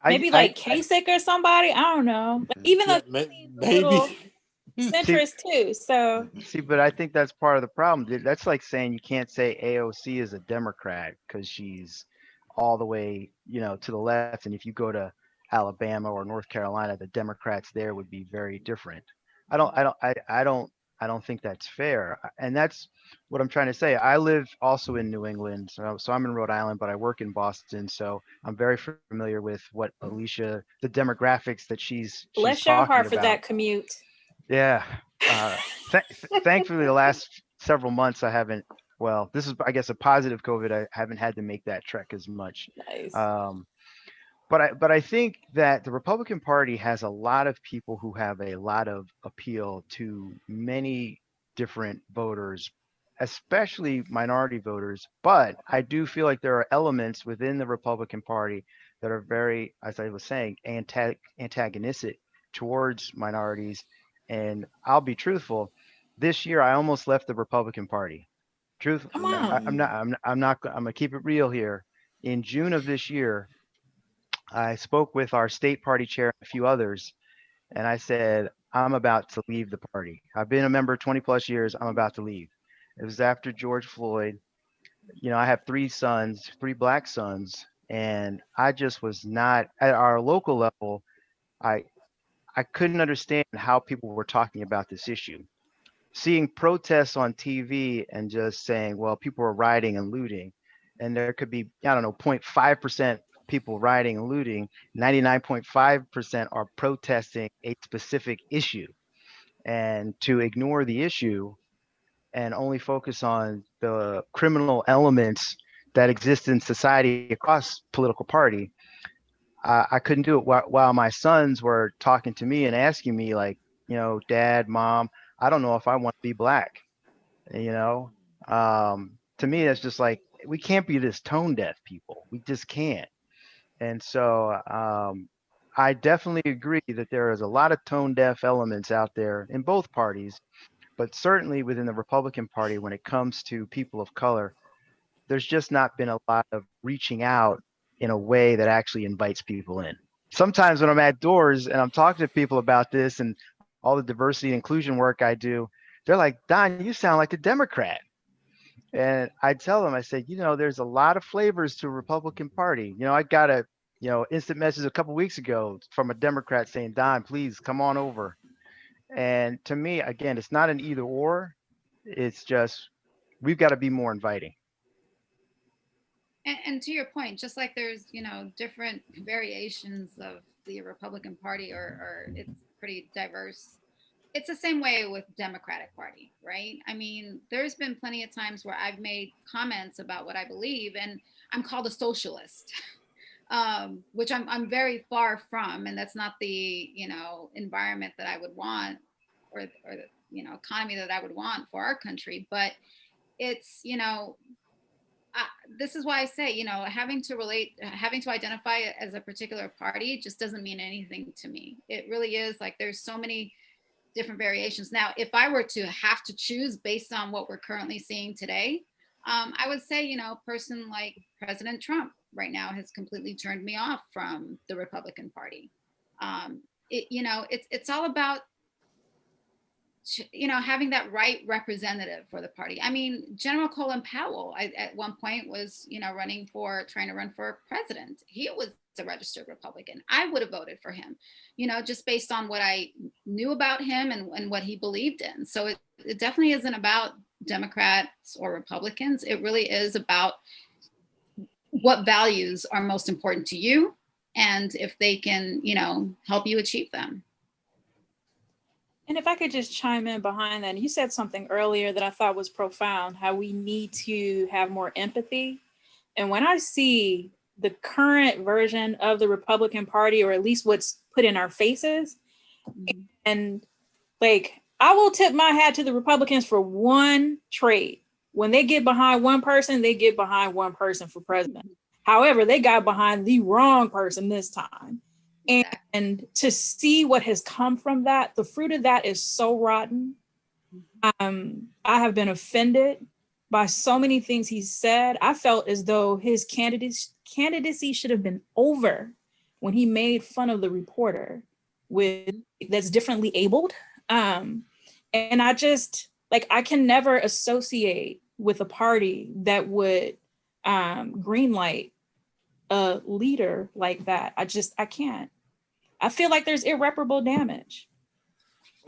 Maybe like Kasich or somebody. I don't know. Like, even though he's a little centrist too. So See, but I think that's part of the problem. That's like saying you can't say AOC is a Democrat because she's all the way, to the left. And if you go to Alabama or North Carolina, the Democrats there would be very different. I don't think that's fair. And that's what I'm trying to say. I live also in New England, so I'm in Rhode Island, but I work in Boston, so I'm very familiar with what Alicia, the demographics that she's bless your talking heart for about. that commute. Yeah. Thankfully, the last several months I haven't. Well, this is, I guess, a positive COVID. I haven't had to make that trek as much. Nice. But I think that the Republican Party has a lot of people who have a lot of appeal to many different voters, especially minority voters. But I do feel like there are elements within the Republican Party that are very, as I was saying, antagonistic towards minorities. And I'll be truthful. This year, I almost left the Republican Party. Come on. I'm gonna keep it real here. In June of this year, I spoke with our state party chair and a few others, and I said, I'm about to leave the party. I've been a member 20 plus years. I'm about to leave. It was after George Floyd. I have 3 sons, 3 black sons, and I just was not at our local level. I couldn't understand how people were talking about this issue. Seeing protests on TV and just saying, well, people are rioting and looting, and there could be, I don't know, 0.5% people rioting and looting, 99.5% are protesting a specific issue. And to ignore the issue and only focus on the criminal elements that exist in society across political party, I couldn't do it while my sons were talking to me and asking me like, Dad, Mom, I don't know if I want to be black. To me, it's just like, we can't be this tone deaf people. We just can't. And so I definitely agree that there is a lot of tone deaf elements out there in both parties, but certainly within the Republican Party, when it comes to people of color, there's just not been a lot of reaching out in a way that actually invites people in. Sometimes when I'm at doors and I'm talking to people about this and all the diversity and inclusion work I do, they're like, Don, you sound like a Democrat. And I tell them, I say, there's a lot of flavors to a Republican Party. I got a, instant message a couple weeks ago from a Democrat saying, Don, please come on over. And to me, again, it's not an either or. It's just, we've got to be more inviting. And to your point, just like there's, different variations of the Republican Party, or it's pretty diverse. It's the same way with Democratic Party, right? I mean, there's been plenty of times where I've made comments about what I believe, and I'm called a socialist, which I'm very far from, and that's not the environment that I would want, or the economy that I would want for our country. But it's this is why I say, having to identify as a particular party just doesn't mean anything to me. It really is like there's so many different variations. Now, if I were to have to choose based on what we're currently seeing today, I would say, a person like President Trump right now has completely turned me off from the Republican Party. It's all about having that right representative for the party. I mean, General Colin Powell at one point was, trying to run for president. He was a registered Republican. I would have voted for him, just based on what I knew about him and what he believed in. So it definitely isn't about Democrats or Republicans. It really is about what values are most important to you and if they can, help you achieve them. And if I could just chime in behind that, you said something earlier that I thought was profound, how we need to have more empathy. And when I see the current version of the Republican Party, or at least what's put in our faces, and like, I will tip my hat to the Republicans for one trait. When they get behind one person, they get behind one person for president. However, they got behind the wrong person this time. And to see what has come from that, the fruit of that is so rotten. I have been offended by so many things he said. I felt as though his candidacy should have been over when he made fun of the reporter that's differently abled. And I just, I can never associate with a party that would greenlight a leader like that. I can't. I feel like there's irreparable damage.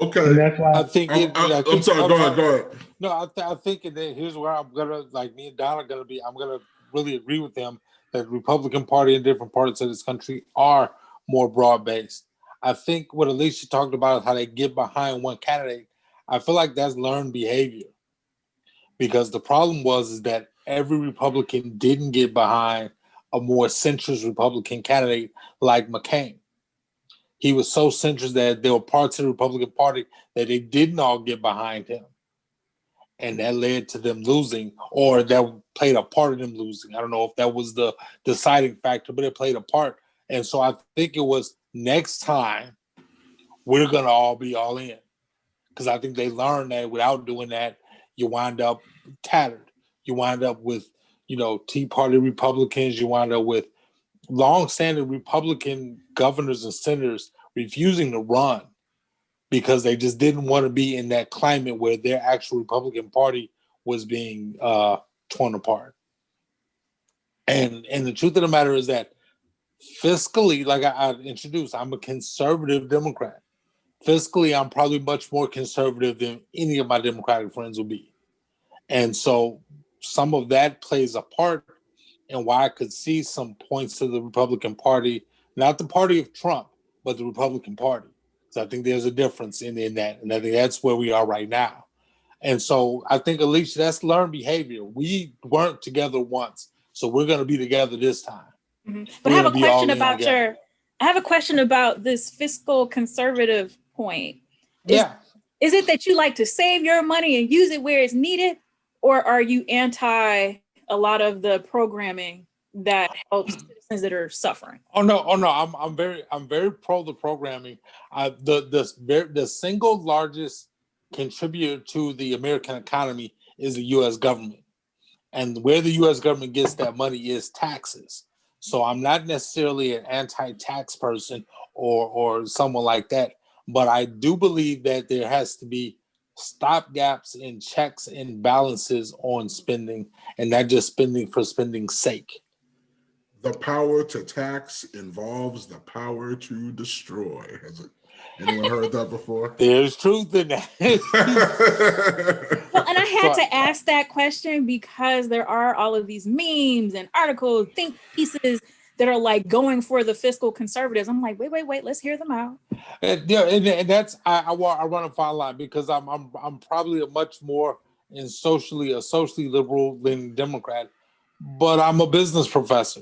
Okay. And that's why I'm sorry. Go ahead. No, I think that here's where I'm gonna, me and Don are gonna be. I'm gonna really agree with them that the Republican Party in different parts of this country are more broad based. I think what Alicia talked about is how they get behind one candidate. I feel like that's learned behavior, because the problem is that every Republican didn't get behind a more centrist Republican candidate like McCain. He was so centrist that there were parts of the Republican Party that they didn't all get behind him. And that led to them losing, or that played a part in them losing. I don't know if that was the deciding factor, but it played a part. And so I think it was next time we're going to all be all in. Because I think they learned that without doing that, you wind up tattered. You wind up with, Tea Party Republicans. You wind up with long-standing Republican governors and senators refusing to run because they just didn't want to be in that climate where their actual Republican Party was being torn apart. And the truth of the matter is that fiscally, like I introduced, I'm a conservative Democrat. Fiscally, I'm probably much more conservative than any of my Democratic friends will be. And so some of that plays a part in why I could see some points to the Republican Party, not the party of Trump, but the Republican Party. So I think there's a difference in that. And I think that's where we are right now. And so I think, Alicia, that's learned behavior. We weren't together once, so we're going to be together this time. Mm-hmm. But I have a question about this fiscal conservative point. Is it that you like to save your money and use it where it's needed, or are you anti a lot of the programming that helps citizens that are suffering? Oh no! I'm very pro the programming. The single largest contributor to the American economy is the U.S. government, and where the U.S. government gets that money is taxes. So I'm not necessarily an anti-tax person or someone like that, but I do believe that there has to be stopgaps and checks and balances on spending, and not just spending for spending's sake. The power to tax involves the power to destroy. Has anyone heard that before? There's truth in that. Well, and I had to ask that question because there are all of these memes and articles, think pieces that are going for the fiscal conservatives. I'm like, wait, let's hear them out. And that's I run a fine line, because I'm probably a much more socially liberal than Democrat, but I'm a business professor.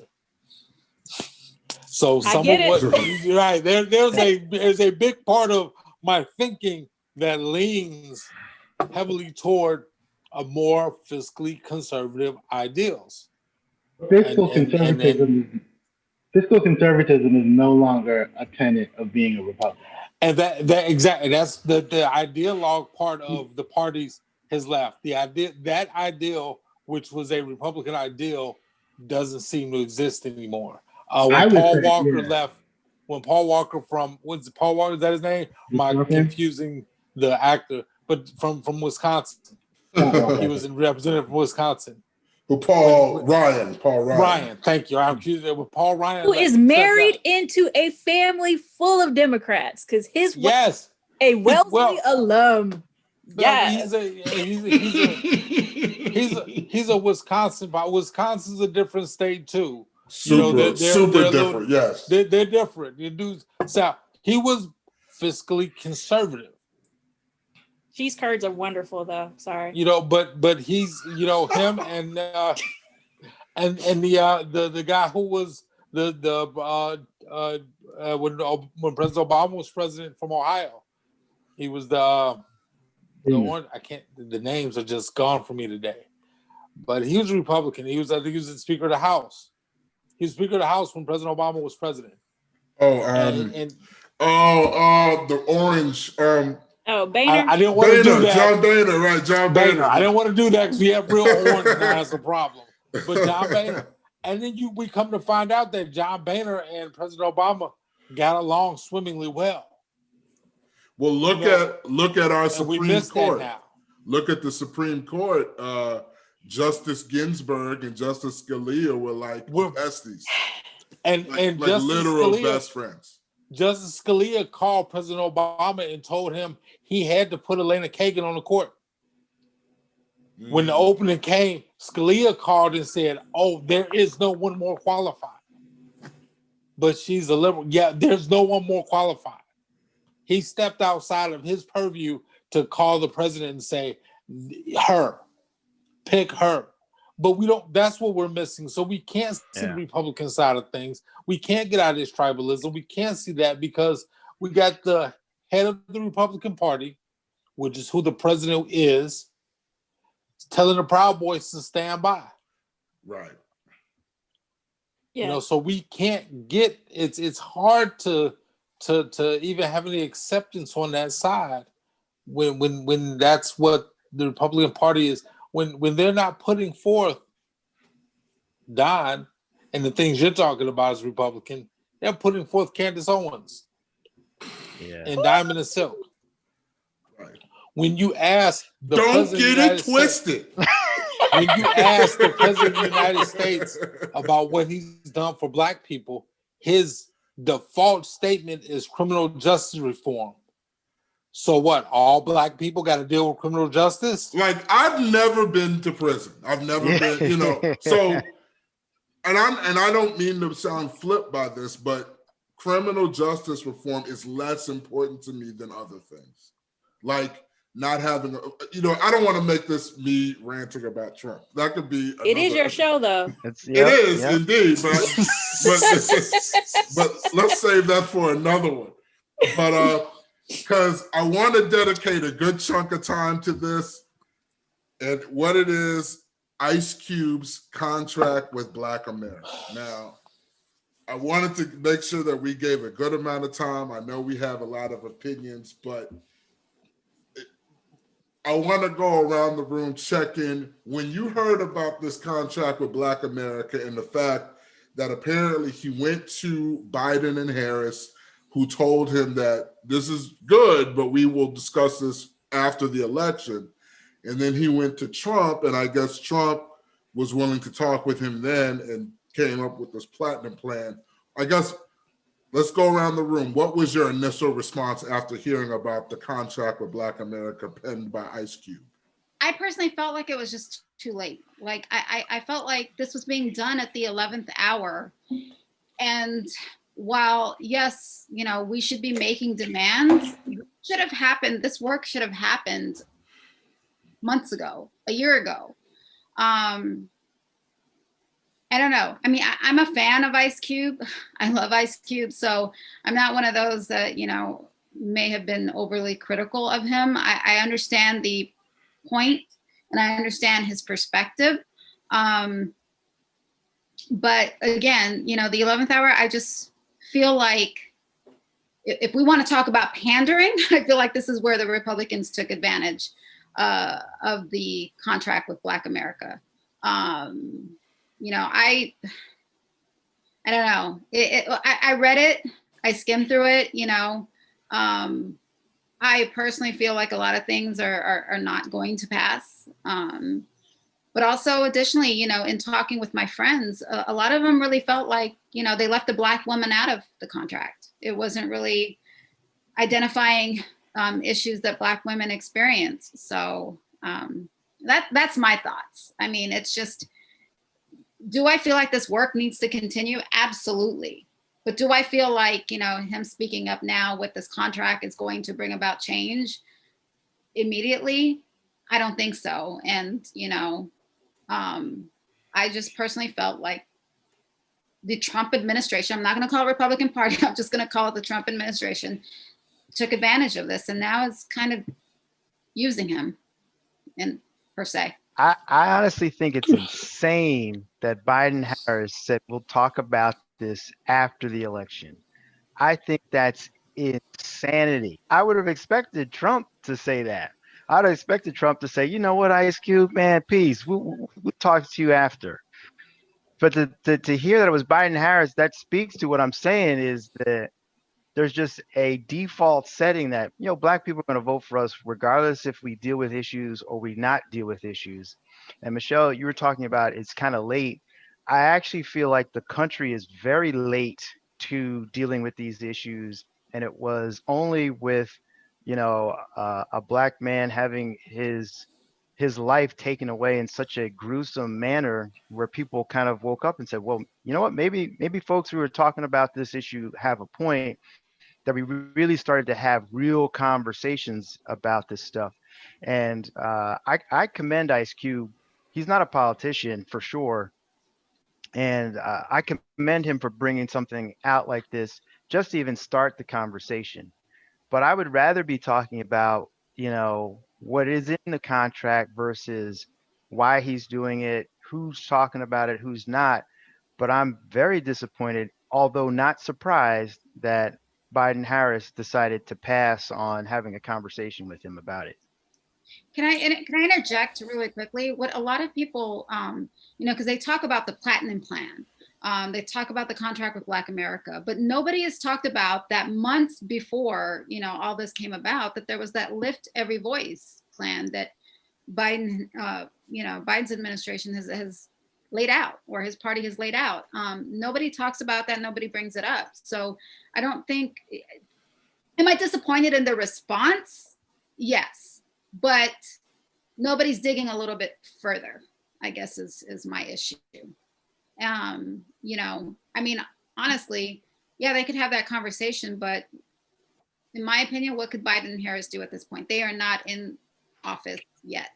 So you're right. There's a big part of my thinking that leans heavily toward a more fiscally conservative ideals. Fiscal and then fiscal conservatism is no longer a tenet of being a Republican. and that exactly, that's the ideologue part of the parties has left. The idea, that ideal, which was a Republican ideal, doesn't seem to exist anymore. I When would Paul say, Walker yeah. left, when Paul Walker from, what's Paul Walker, is that his name? Am I Walker? confusing the actor? But from Wisconsin, he was in representative from Wisconsin. Paul Ryan. Ryan, thank you. I'm accusing with Paul Ryan, Who is married into a family full of Democrats because his wife yes, a Wellesley alum. Yes. He's a Wisconsin, but Wisconsin's a different state too. Super they're different. Yes, they're different. The dudes. So he was fiscally conservative. Cheese curds are wonderful, though. Sorry. But he's him and the guy who was when President Obama was president from Ohio, he was the one. I can't. The names are just gone from me today. But he was a Republican. I think he was the Speaker of the House. He was Speaker of the House when President Obama was president. the orange. Boehner. I didn't want to do that. John Boehner, right? John Boehner. I didn't want to do that because we have real orange now. That's the problem. But John Boehner, and then we come to find out that John Boehner and President Obama got along swimmingly well. Well, look at our Supreme Court. Now. Look at the Supreme Court. Justice Ginsburg and Justice Scalia were like besties, and Justice literal Scalia, best friends. Justice Scalia called President Obama and told him he had to put Elena Kagan on the court. When the opening came, Scalia called and said, "Oh, there is no one more qualified." But she's a liberal. Yeah, there's no one more qualified. He stepped outside of his purview to call the president and say, "Her, pick her." But we don't. That's what we're missing. So we can't see the Republican side of things. We can't get out of this tribalism. We can't see that because we got the head of the Republican Party, which is who the president is, telling the Proud Boys to stand by. Right. Yeah. So we can't get. It's hard to even have any acceptance on that side when that's what the Republican Party is. When they're not putting forth Don and the things you're talking about as Republican, they're putting forth Candace Owens and Diamond and Silk. Right. When you ask the don't president get it twisted. When you ask the president of the United States about what he's done for Black people, his default statement is criminal justice reform. So what? All Black people got to deal with criminal justice? Like, I've never been to prison. I've never been, so, and I don't mean to sound flip by this, but criminal justice reform is less important to me than other things. Like not having, I don't want to make this me ranting about Trump. That could be. It is your show, though. It is indeed, but let's save that for another one. But because I want to dedicate a good chunk of time to this, and what it is, Ice Cube's contract with Black America. Now, I wanted to make sure that we gave a good amount of time. I know we have a lot of opinions, but I want to go around the room checking when you heard about this contract with Black America and the fact that apparently he went to Biden and Harris, who told him that this is good, but we will discuss this after the election. And then he went to Trump, and I guess Trump was willing to talk with him then and came up with this platinum plan. I guess let's go around the room. What was your initial response after hearing about the contract with Black America penned by Ice Cube? I personally felt like it was just too late. Like I felt like this was being done at the 11th hour. And while, yes, we should be making demands, should have happened. This work should have happened months ago, a year ago. I don't know. I mean, I'm a fan of Ice Cube. I love Ice Cube. So I'm not one of those that, may have been overly critical of him. I understand the point and I understand his perspective. But again, the 11th hour, I just feel like if we want to talk about pandering, I feel like this is where the Republicans took advantage of the contract with Black America. I don't know. I read it. I skimmed through it. I personally feel like a lot of things are not going to pass. But also additionally, in talking with my friends, a lot of them really felt like, they left the Black woman out of the contract. It wasn't really identifying issues that Black women experience. So that's my thoughts. I mean, it's just, do I feel like this work needs to continue? Absolutely. But do I feel like, him speaking up now with this contract is going to bring about change immediately? I don't think so. And, I just personally felt like the Trump administration, I'm not going to call it Republican Party, I'm just going to call it the Trump administration, took advantage of this. And now it's kind of using him per se. I honestly think it's insane that Biden Harris said we'll talk about this after the election. I think that's insanity. I would have expected Trump to say that. I'd have expected Trump to say, you know what, Ice Cube, man, peace. We'll talk to you after. But to hear that it was Biden Harris, that speaks to what I'm saying is that there's just a default setting that, Black people are going to vote for us regardless if we deal with issues or we not deal with issues. And Michelle, you were talking about it's kind of late. I actually feel like the country is very late to dealing with these issues. And it was only with, a Black man having his life taken away in such a gruesome manner where people kind of woke up and said, well, you know what, maybe folks who are talking about this issue have a point, that we really started to have real conversations about this stuff. And I commend Ice Cube. He's not a politician for sure. And I commend him for bringing something out like this just to even start the conversation. But I would rather be talking about, what is in the contract versus why he's doing it, who's talking about it, who's not. But I'm very disappointed, although not surprised, that Biden Harris decided to pass on having a conversation with him about it. Can I interject really quickly? What a lot of people, because they talk about the Platinum Plan, they talk about the contract with Black America, but nobody has talked about that months before, all this came about, that there was that Lift Every Voice plan that Biden, Biden's administration has laid out, or his party has laid out. Nobody talks about that. Nobody brings it up. So I don't think, am I disappointed in the response? Yes, but nobody's digging a little bit further, I guess is my issue. I mean, honestly, yeah, they could have that conversation, but in my opinion, what could Biden and Harris do at this point? They are not in office yet.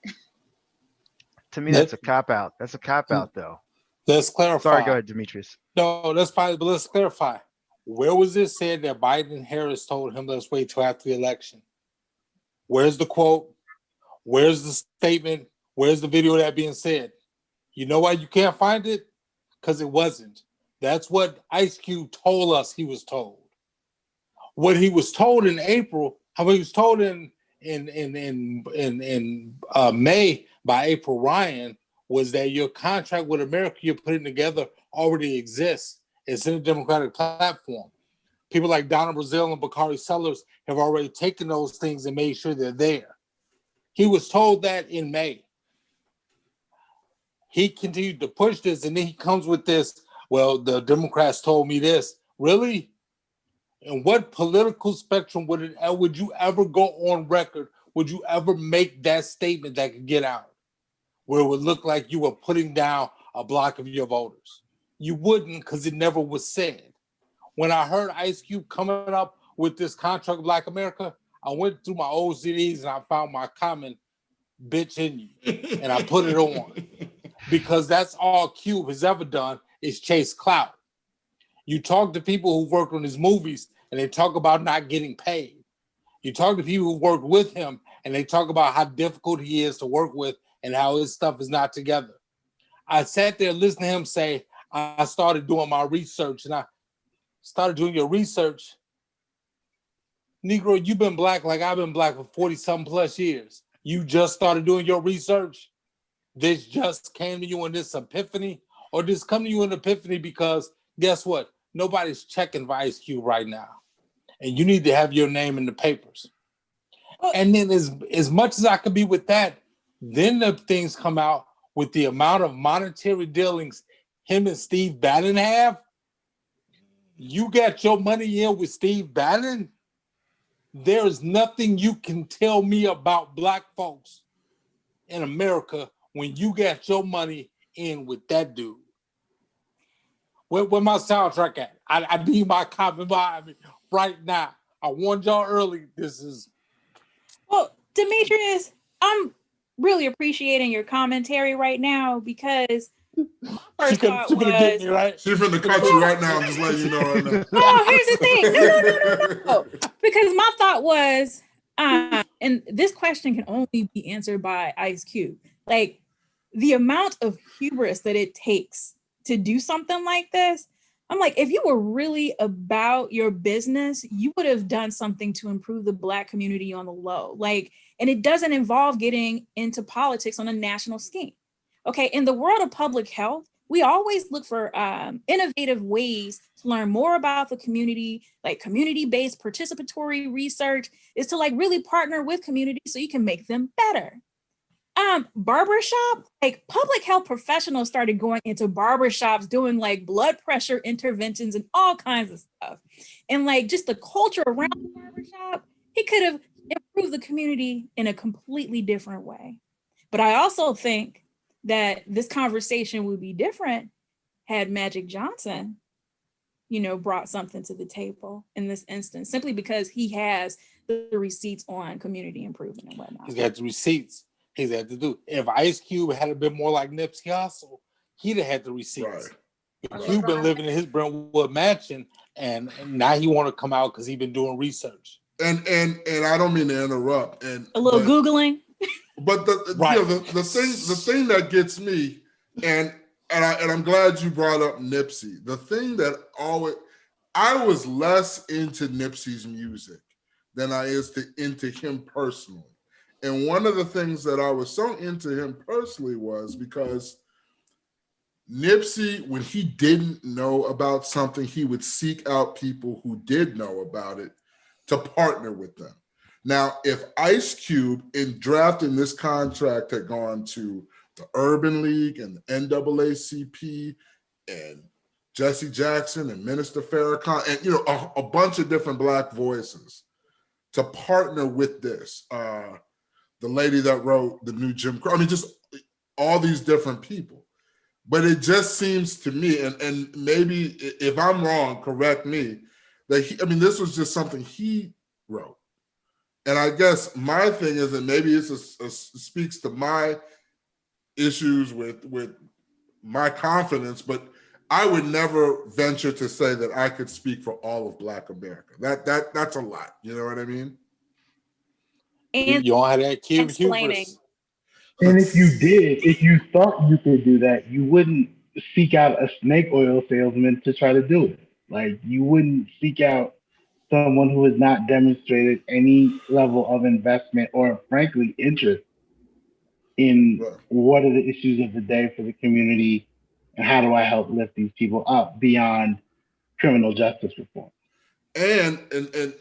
To me, that's a cop-out. That's a cop-out, though. Let's clarify. Sorry, go ahead, Demetrius. No, that's fine, but let's clarify. Where was it said that Biden and Harris told him, let's wait till after the election? Where's the quote? Where's the statement? Where's the video of that being said? You know why you can't find it? Because it wasn't. That's what Ice Cube told us he was told. What he was told in April, how he was told in May by April Ryan, was that your contract with America you're putting together already exists. It's in the Democratic platform. People like Donna Brazile and Bakari Sellers have already taken those things and made sure they're there. He was told that in May. He continued to push this, and then he comes with this, well, the Democrats told me this. Really? And what political spectrum would you ever go on record? Would you ever make that statement that could get out, where it would look like you were putting down a block of your voters? You wouldn't, because it never was said. When I heard Ice Cube coming up with this contract with Black America, I went through my old CDs and I found my Common Bitch in You, and I put it on. Because that's all Cube has ever done is chase clout. You talk to people who worked on his movies and they talk about not getting paid. You talk to people who worked with him and they talk about how difficult he is to work with and how his stuff is not together. I sat there listening to him say, I started doing my research, and I started doing your research. Negro, you've been black like I've been black for 40-something plus years. You just started doing your research. This just came to you in this epiphany, or this come to you in epiphany because guess what? Nobody's checking for Ice Cube right now. And you need to have your name in the papers. And then as much as I could be with that, then the things come out with the amount of monetary dealings him and Steve Bannon have. You got your money in with Steve Bannon? There's nothing you can tell me about black folks in America when you got your money in with that dude. Where my soundtrack at? I need my copy by me right now. I warned y'all early. This is... Well, Demetrius, I'm really appreciating your commentary right now because my first thought was... get me, right? She's finna cut you right now. I'm just letting you know right now. Oh, here's the thing. No. Because my thought was, and this question can only be answered by Ice Cube. Like, the amount of hubris that it takes to do something like this, I'm like, if you were really about your business, you would have done something to improve the Black community on the low. Like, and it doesn't involve getting into politics on a national scheme. Okay, in the world of public health, we always look for innovative ways to learn more about the community, like community-based participatory research is to like really partner with communities so you can make them better. Barbershop, like public health professionals started going into barbershops doing like blood pressure interventions and all kinds of stuff. And like just the culture around the barbershop, it could have improved the community in a completely different way. But I also think that this conversation would be different had Magic Johnson, you know, brought something to the table in this instance, simply because he has the receipts on community improvement and whatnot. He's got the receipts. He's had to do. If Ice Cube had been more like Nipsey Hussle, he'd have had the receipts. Right. Cube been living in his Brentwood mansion, and now he want to come out because he's been doing research. And I don't mean to interrupt. And a little Googling. But the thing that gets me, and I'm glad you brought up Nipsey. The thing that I was less into Nipsey's music than I is into him personally. And one of the things that I was so into him personally was because Nipsey, when he didn't know about something, he would seek out people who did know about it to partner with them. Now, if Ice Cube in drafting this contract had gone to the Urban League and the NAACP and Jesse Jackson and Minister Farrakhan and, you know, a bunch of different Black voices to partner with this, the lady that wrote the new Jim Crow, I mean, just all these different people. But it just seems to me, and maybe if I'm wrong, correct me, that this was just something he wrote. And I guess my thing is, and maybe it speaks to my issues with my confidence, but I would never venture to say that I could speak for all of Black America. That's a lot. You know what I mean? And you all had that Cube hubris. And if you thought you could do that, you wouldn't seek out a snake oil salesman to try to do it. Like, you wouldn't seek out someone who has not demonstrated any level of investment or, frankly, interest in what are the issues of the day for the community and how do I help lift these people up beyond criminal justice reform. And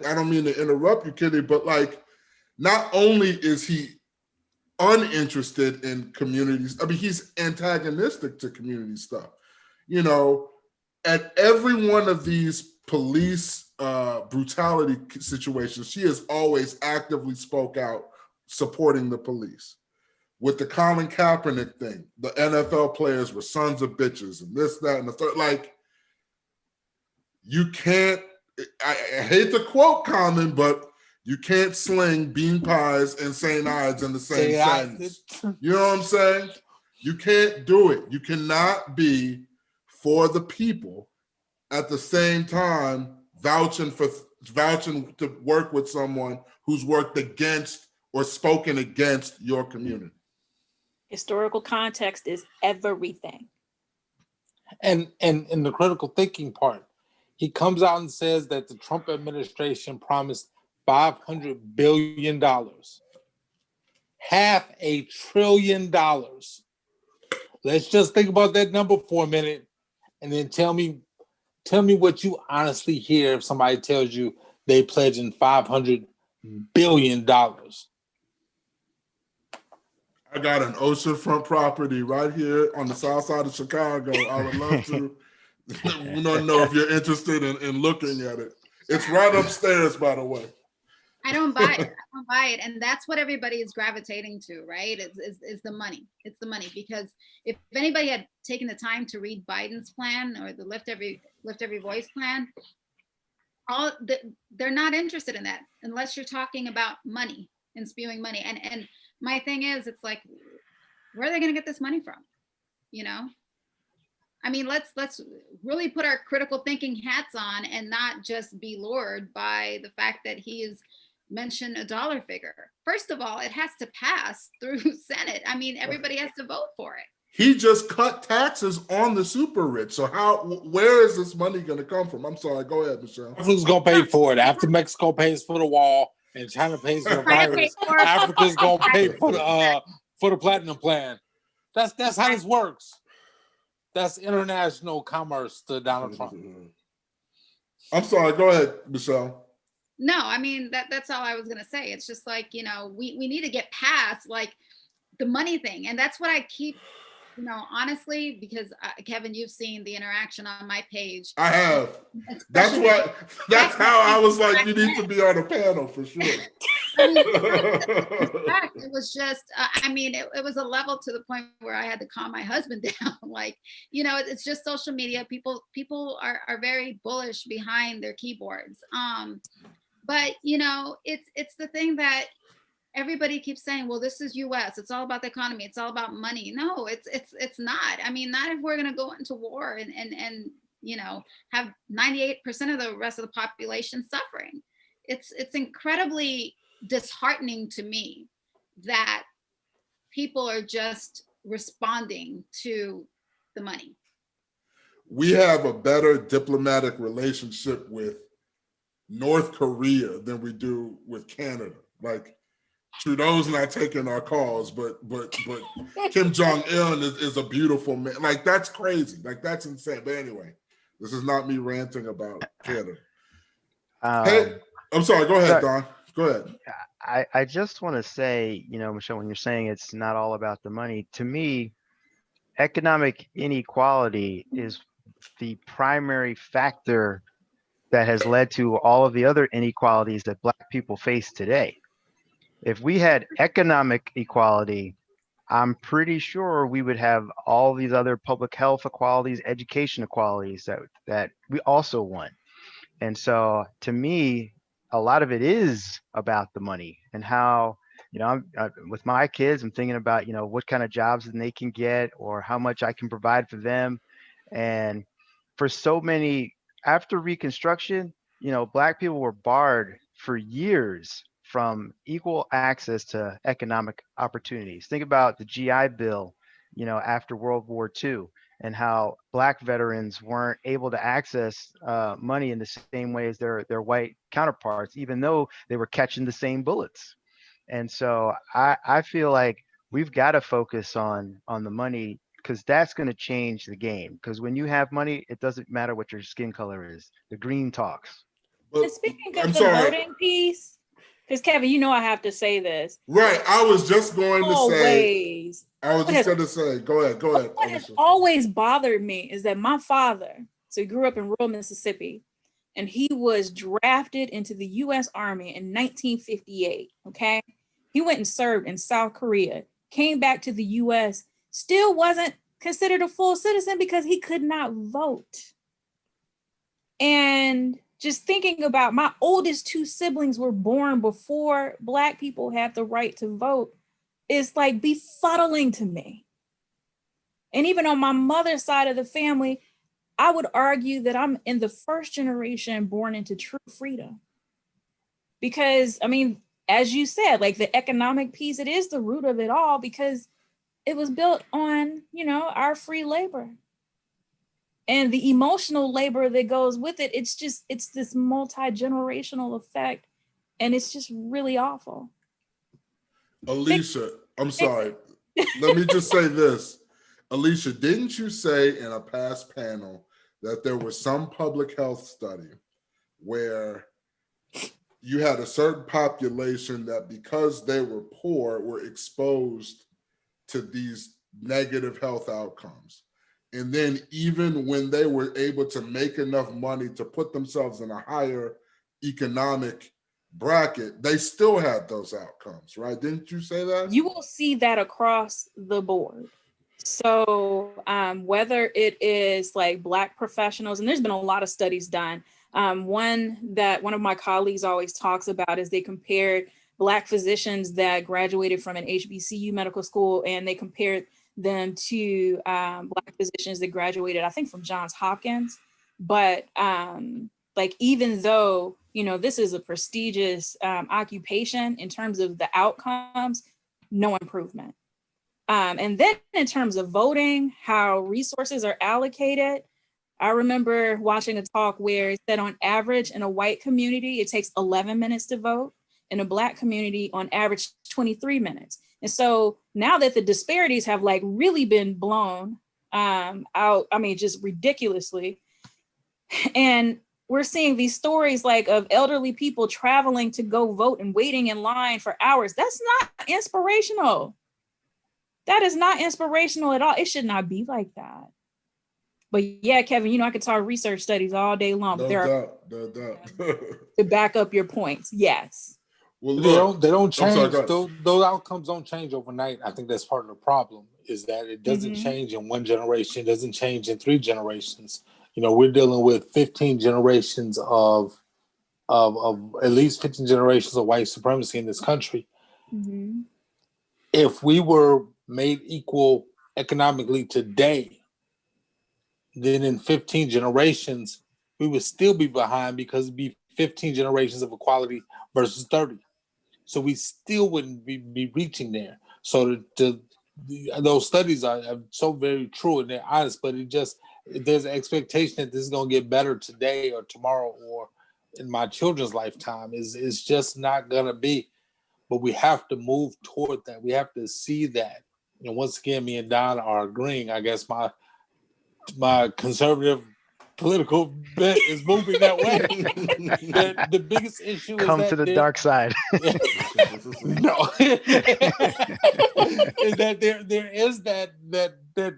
I don't mean to interrupt you, Kitty, but like, not only is he uninterested in communities, he's antagonistic to community stuff. You know, at every one of these police brutality situations, she has always actively spoke out supporting the police. With the Colin Kaepernick thing, the NFL players were sons of bitches and this, that, and the third. Like, you can't, I hate to quote Common, but you can't sling bean pies and St. Ides in the same sentence. You know what I'm saying? You can't do it. You cannot be for the people at the same time vouching to work with someone who's worked against or spoken against your community. Historical context is everything. And the critical thinking part, he comes out and says that the Trump administration promised $500 billion, $500 billion. Let's just think about that number for a minute, and then tell me what you honestly hear if somebody tells you they pledging $500 billion. I got an oceanfront property right here on the south side of Chicago. I would love to know if you're interested in looking at it. It's right upstairs, by the way. I don't buy it. I don't buy it. And that's what everybody is gravitating to, right? Is the money. It's the money. Because if anybody had taken the time to read Biden's plan or the Lift Every Voice plan, they're not interested in that unless you're talking about money and spewing money. And my thing is, it's like, where are they going to get this money from? You know? I mean, let's really put our critical thinking hats on and not just be lured by the fact that he is mentioned a dollar figure. First of all, it has to pass through Senate. I mean, everybody has to vote for it. He just cut taxes on the super rich. So where is this money going to come from? I'm sorry. Go ahead, Michelle. Africa's going to pay for it. After Mexico pays for the wall and China pays for the virus, Africa's going to pay for the platinum plan. That's how this works. That's international commerce to Donald Trump. I'm sorry. Go ahead, Michelle. No, I mean, that's all I was going to say. It's just like, you know, we need to get past like the money thing. And that's what I keep, you know, honestly, because Kevin, you've seen the interaction on my page. I have. That's how I was like, you need to be on a panel for sure. I mean, it was just, I mean, it was a level to the point where I had to calm my husband down. Like, you know, it's just social media. People are very bullish behind their keyboards. But you know, it's the thing that everybody keeps saying, well, this is US, it's all about the economy, it's all about money. No, it's not. I mean, not if we're gonna go into war and you know, have 98% of the rest of the population suffering. It's incredibly disheartening to me that people are just responding to the money. We have a better diplomatic relationship with North Korea than we do with Canada. Like, Trudeau's not taking our calls, but Kim Jong-un is a beautiful man. Like, that's crazy. Like, that's insane. But anyway, this is not me ranting about Canada. Hey, I'm sorry. Go ahead, Don. Go ahead. I just want to say, you know, Michelle, when you're saying it's not all about the money, to me, economic inequality is the primary factor that has led to all of the other inequalities that Black people face today. If we had economic equality, I'm pretty sure we would have all these other public health equalities, education equalities that we also want. And so to me, a lot of it is about the money and how, you know, with my kids, I'm thinking about, you know, what kind of jobs they can get or how much I can provide for them. And for so many, after Reconstruction, you know, Black people were barred for years from equal access to economic opportunities. Think about the GI Bill, you know, after World War II, and how Black veterans weren't able to access money in the same way as their white counterparts, even though they were catching the same bullets. And so I feel like we've got to focus on the money, because that's going to change the game. Because when you have money, it doesn't matter what your skin color is. The green talks. And speaking of the voting piece, because Kevin, you know I have to say this. Right. I was just going to say. Go ahead. What has always bothered me is that my father, so he grew up in rural Mississippi, and he was drafted into the U.S. Army in 1958, okay? He went and served in South Korea, came back to the U.S., still wasn't considered a full citizen because he could not vote. And just thinking about my oldest two siblings were born before Black people had the right to vote is like befuddling to me. And even on my mother's side of the family, I would argue that I'm in the first generation born into true freedom. Because, I mean, as you said, like the economic piece, it is the root of it all because it was built on, you know, our free labor. and the emotional labor that goes with it. It's this multi-generational effect, and it's just really awful. Alicia, I'm sorry. Let me just say this. Alicia, didn't you say in a past panel that there was some public health study where you had a certain population that because they were poor were exposed to these negative health outcomes? And then even when they were able to make enough money to put themselves in a higher economic bracket, they still had those outcomes, right? Didn't you say that? You will see that across the board. So whether it is like Black professionals, and there's been a lot of studies done. One that one of my colleagues always talks about is they compared Black physicians that graduated from an HBCU medical school, and they compared them to Black physicians that graduated, I think, from Johns Hopkins. But like, even though, you know, this is a prestigious occupation, in terms of the outcomes, no improvement. And then in terms of voting, how resources are allocated, I remember watching a talk where it said on average in a white community, it takes 11 minutes to vote. In a Black community, on average, 23 minutes. And so now that the disparities have like really been blown out, I mean, just ridiculously. And we're seeing these stories like of elderly people traveling to go vote and waiting in line for hours. That's not inspirational. That is not inspirational at all. It should not be like that. But yeah, Kevin, you know, I could talk research studies all day long. No doubt. To back up your points. Yes. Well, look, they don't change. Sorry, those outcomes don't change overnight. I think that's part of the problem, is that it doesn't change in one generation. It doesn't change in 3 generations. You know, we're dealing with 15 generations of at least 15 generations of white supremacy in this country. Mm-hmm. If we were made equal economically today, then in 15 generations, we would still be behind, because it'd be 15 generations of equality versus 30. So we still wouldn't be reaching there. So those studies are so very true, and they're honest, but there's an expectation that this is going to get better today or tomorrow or in my children's lifetime. It's just not going to be. But we have to move toward that. We have to see that. And once again, me and Don are agreeing. I guess my conservative political bent is moving that way. The biggest issue Come is to that the dark side. No, is that there is that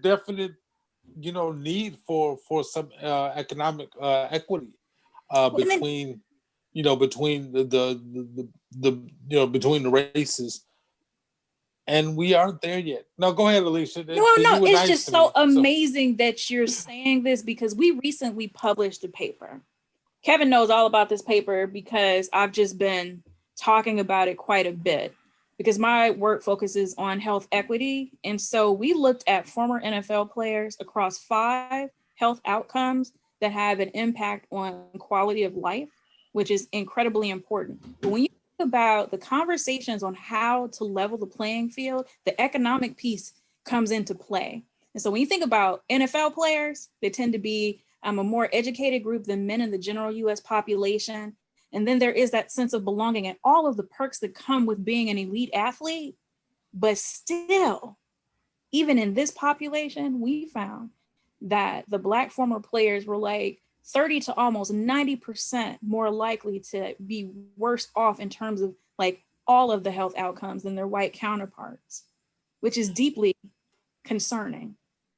definite, you know, need for some economic equity between, you know, between the you know, between the races. And we aren't there yet. No, go ahead, Alicia. No, it's just so amazing that you're saying this, because we recently published a paper. Kevin knows all about this paper because I've just been talking about it quite a bit, because my work focuses on health equity. And so we looked at former NFL players across 5 health outcomes that have an impact on quality of life, which is incredibly important. But when you about the conversations on how to level the playing field, the economic piece comes into play. And so when you think about NFL players, they tend to be a more educated group than men in the general US population. And then there is that sense of belonging and all of the perks that come with being an elite athlete. But still, even in this population, we found that the Black former players were like 30 to almost 90% more likely to be worse off in terms of like all of the health outcomes than their white counterparts, which is deeply concerning.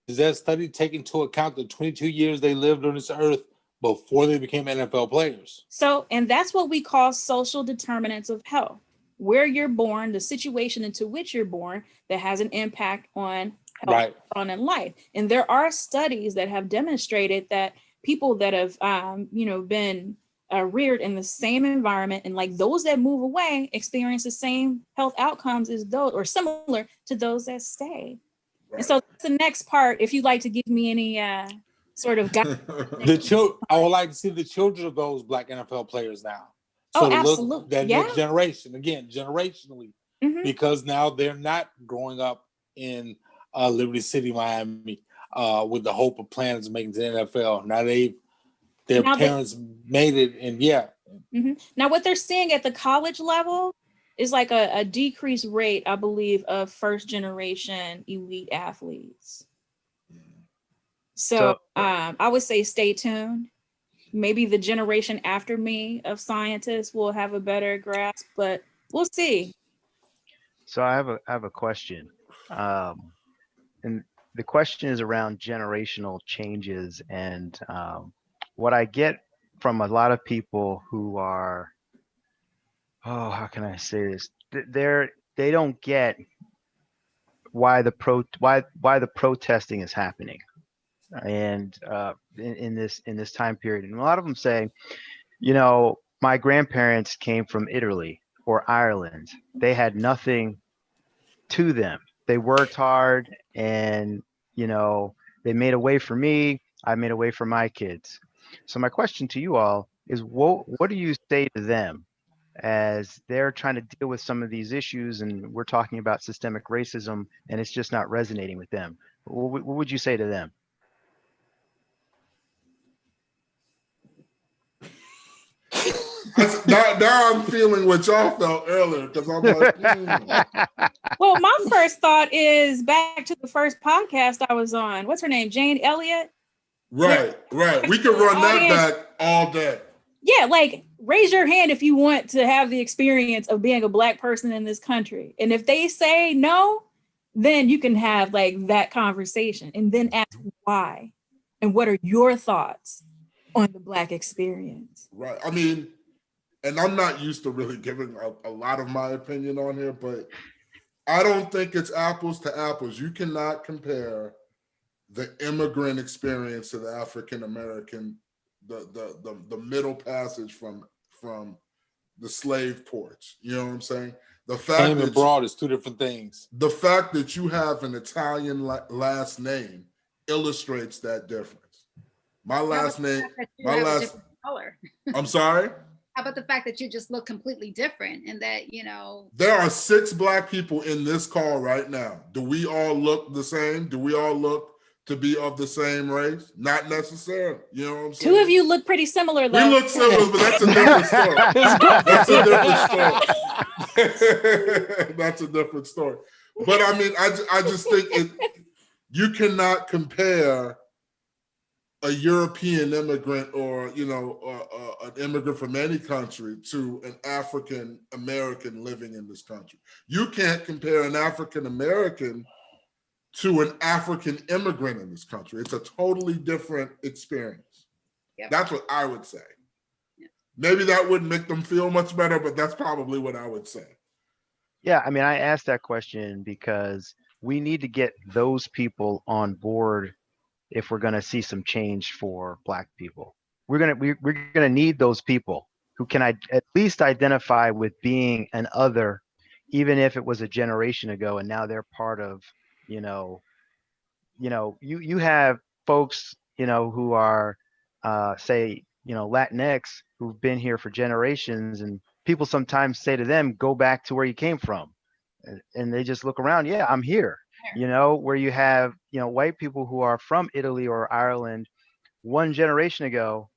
Does that study take into account the 22 years they lived on this earth before they became NFL players? So, and that's what we call social determinants of health. Where you're born, the situation into which you're born, that has an impact on health on in life. And there are studies that have demonstrated that people that have, you know, been reared in the same environment, and like those that move away experience the same health outcomes as those, or similar to those that stay. Right. And so that's the next part. If you'd like to give me any sort of guide. I would like to see the children of those Black NFL players now. So absolutely. Look that next generation, again, generationally, because now they're not growing up in Liberty City, Miami. with the hope of plans to make it to the NFL. Now their Now parents made it, and yeah. Now what they're seeing at the college level is like a decreased rate, I believe, of first generation elite athletes. So I would say stay tuned. Maybe the generation after me of scientists will have a better grasp, but we'll see. So I have a question, and the question is around generational changes, and what I get from a lot of people who are, oh, how can I say this? They don't get why the protesting is happening, and in this time period, and a lot of them say, my grandparents came from Italy or Ireland. They had nothing to them. They worked hard, and they made a way for me. I made a way for my kids. So my question to you all is, what do you say to them as they're trying to deal with some of these issues, and we're talking about systemic racism, and it's just not resonating with them? What would you say to them? Now I'm feeling what y'all felt earlier, because I'm like, Well, my first thought is back to the first podcast I was on. What's her name? Jane Elliott? right. We can run that back all day. Yeah, like raise your hand if you want to have the experience of being a Black person in this country. And if they say no, then you can have like that conversation and then ask why and what are your thoughts on the Black experience. Right. I mean, and I'm not used to really giving a lot of my opinion on here, but I don't think it's apples to apples. You cannot compare the immigrant experience to the African American, the middle passage from the slave ports. You know what I'm saying? The fact Name and broad is two different things. The fact that you have an Italian last name illustrates that difference. My last name, color. I'm sorry? How about the fact that you just look completely different and that, There are 6 Black people in this call right now. Do we all look the same? Do we all look to be of the same race? Not necessarily. You know what I'm saying? 2 of you look pretty similar, though. We look similar, but that's a different story. That's a different story. That's a different story. But I mean, I just think you cannot compare a European immigrant or an immigrant from any country to an African American living in this country. You can't compare an African American to an African immigrant in this country. It's a totally different experience. Yep. That's what I would say. Yep. Maybe that wouldn't make them feel much better, but that's probably what I would say. Yeah, I mean, I asked that question because we need to get those people on board if we're going to see some change for Black people. We're gonna need those people who can at least identify with being an other, even if it was a generation ago, and now they're part of, you have folks, who are, say, Latinx, who've been here for generations, and people sometimes say to them, go back to where you came from. And they just look around, yeah, I'm here. Where you have, white people who are from Italy or Ireland 1 generation ago,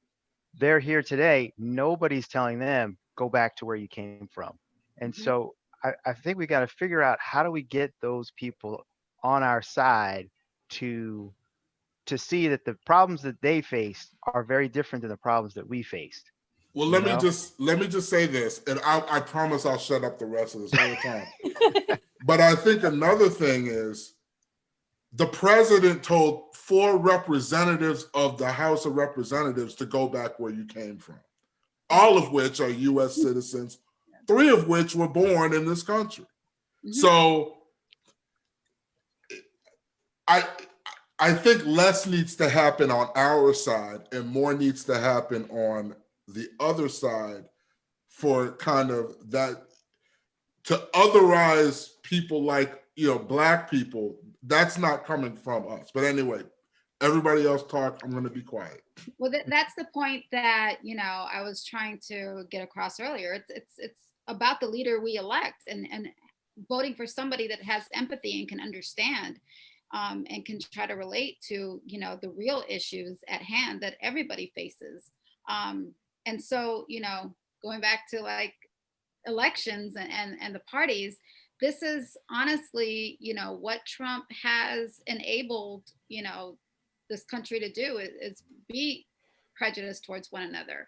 they're here today. Nobody's telling them, go back to where you came from. And so I think we got to figure out, how do we get those people on our side to see that the problems that they faced are very different than the problems that we faced. Well, let me just say this, and I promise I'll shut up the rest of this whole time. But I think another thing is, the president told 4 representatives of the House of Representatives to go back where you came from, all of which are U.S. citizens, 3 of which were born in this country. Mm-hmm. So I think less needs to happen on our side and more needs to happen on the other side for kind of that, to otherize people like, Black people. That's not coming from us. But anyway, everybody else talk. I'm going to be quiet. Well, that's the point that, I was trying to get across earlier. It's about the leader we elect and voting for somebody that has empathy and can understand. and can try to relate to, the real issues at hand that everybody faces. And so, going back to like elections and the parties, this is honestly, what Trump has enabled, this country to do is be prejudiced towards one another.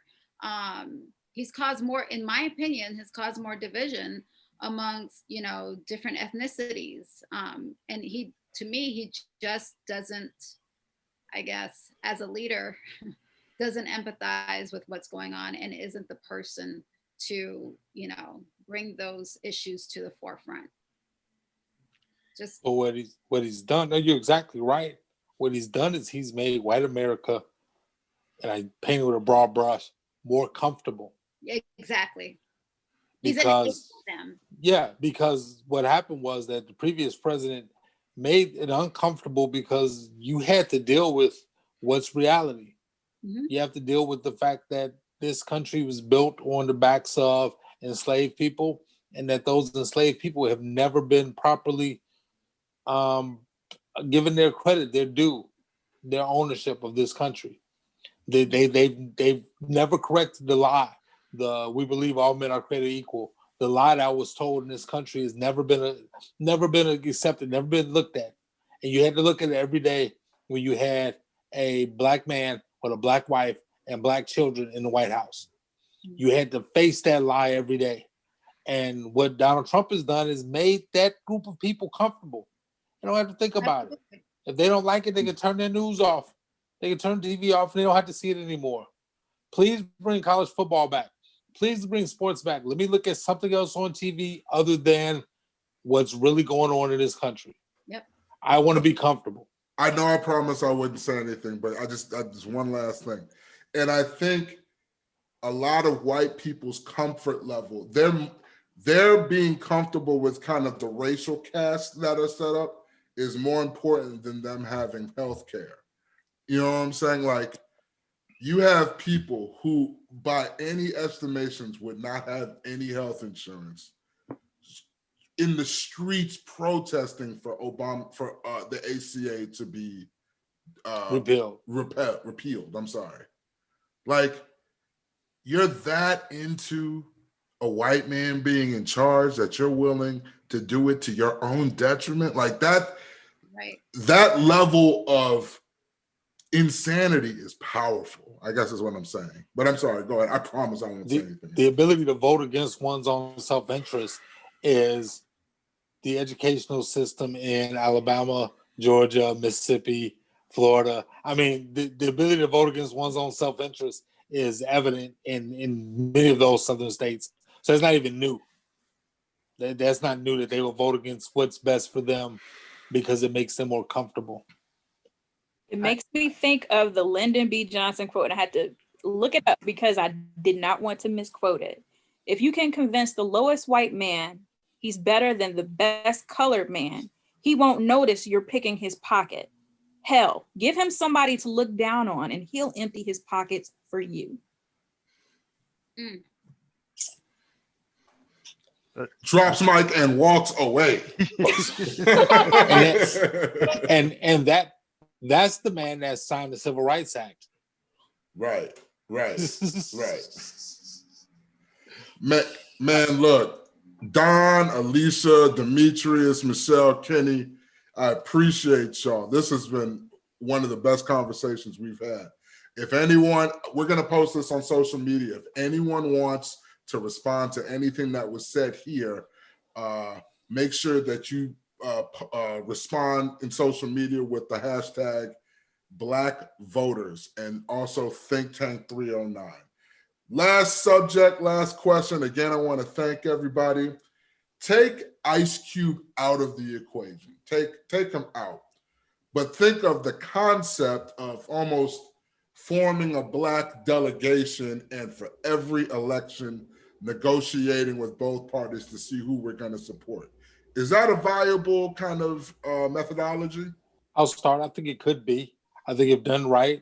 He's caused more, in my opinion, has caused more division amongst, different ethnicities. And to me, he just doesn't, I guess, as a leader, doesn't empathize with what's going on and isn't the person to, bring those issues to the forefront. But what he's done, no, you're exactly right. What he's done is he's made white America, and I paint it with a broad brush, more comfortable. Exactly. Because because what happened was that the previous president made it uncomfortable because you had to deal with what's reality. Mm-hmm. You have to deal with the fact that this country was built on the backs of enslaved people, and that those enslaved people have never been properly given their credit, their due, their ownership of this country. They've never corrected the lie. We believe all men are created equal. The lie that was told in this country has never been accepted, never been looked at. And you had to look at it every day when you had a black man with a black wife and black children in the White House. You had to face that lie every day. And what Donald Trump has done is made that group of people comfortable. They don't have to think about it. If they don't like it, they can turn their news off. They can turn the TV off and they don't have to see it anymore. Please bring college football back. Please bring sports back. Let me look at something else on TV other than what's really going on in this country. Yep. I want to be comfortable. I know I promised I wouldn't say anything, but I just one last thing. And I think a lot of white people's comfort level, they're being comfortable with kind of the racial castes that are set up is more important than them having health care. You know what I'm saying? Like, you have people who, by any estimations, would not have any health insurance in the streets protesting for the ACA to be repealed. I'm sorry. Like, you're that into a white man being in charge that you're willing to do it to your own detriment, like that. Right. That level of insanity is powerful, I guess is what I'm saying. But I'm sorry, go ahead. I promise I won't say anything. The ability to vote against one's own self-interest is the educational system in Alabama, Georgia, Mississippi, Florida. I mean, the ability to vote against one's own self-interest is evident in many of those southern states. So it's not even new. That's not new that they will vote against what's best for them because it makes them more comfortable. It makes me think of the Lyndon B. Johnson quote, and I had to look it up because I did not want to misquote it. If you can convince the lowest white man he's better than the best colored man, he won't notice you're picking his pocket. Hell, give him somebody to look down on and he'll empty his pockets for you. Mm. Drops mic and walks away. and that's the man that signed the Civil Rights Act. Right. Man, look, Don, Alicia, Demetrius, Michelle, Kenny, I appreciate y'all. This has been one of the best conversations we've had. If anyone, we're going to post this on social media. If anyone wants to respond to anything that was said here, make sure that you respond in social media with the hashtag Black Voters and also Think Tank 309. Last subject, last question. Again, I want to thank everybody. Take Ice Cube out of the equation. Take him out. But think of the concept of almost forming a Black delegation and for every election negotiating with both parties to see who we're going to support. Is that a viable kind of methodology? I'll start. I think it could be. I think if done right,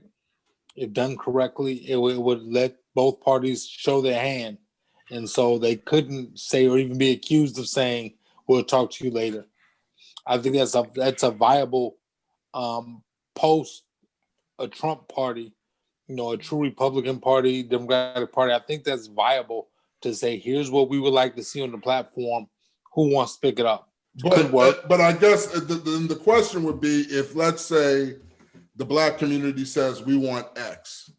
if done correctly, it would let both parties show their hand. And so they couldn't say or even be accused of saying, we'll talk to you later. I think that's a viable post a Trump party, a true Republican Party, Democratic Party. I think that's viable to say, here's what we would like to see on the platform. Who wants to pick it up? Could work. But I guess the question would be, if, let's say, the Black community says we want X,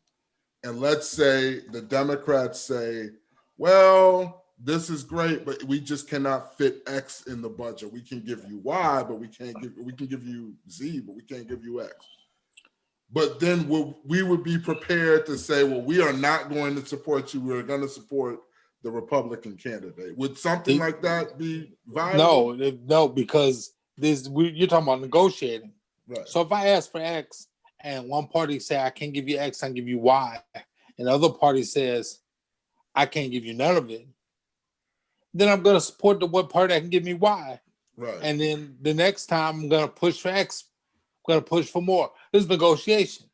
and let's say the Democrats say, well, this is great, but we just cannot fit X in the budget. We can give you Y, but we can give you Z, but we can't give you X. But then we would be prepared to say, well, we are not going to support you. We're going to support the Republican candidate. Would something like that be viable? No, because you're talking about negotiating. Right. So if I ask for X and one party say I can't give you X, I can give you Y, and the other party says I can't give you none of it, then I'm going to support the one party that can give me Y. Right. And then the next time I'm going to push for X, I'm going to push for more. This is negotiation.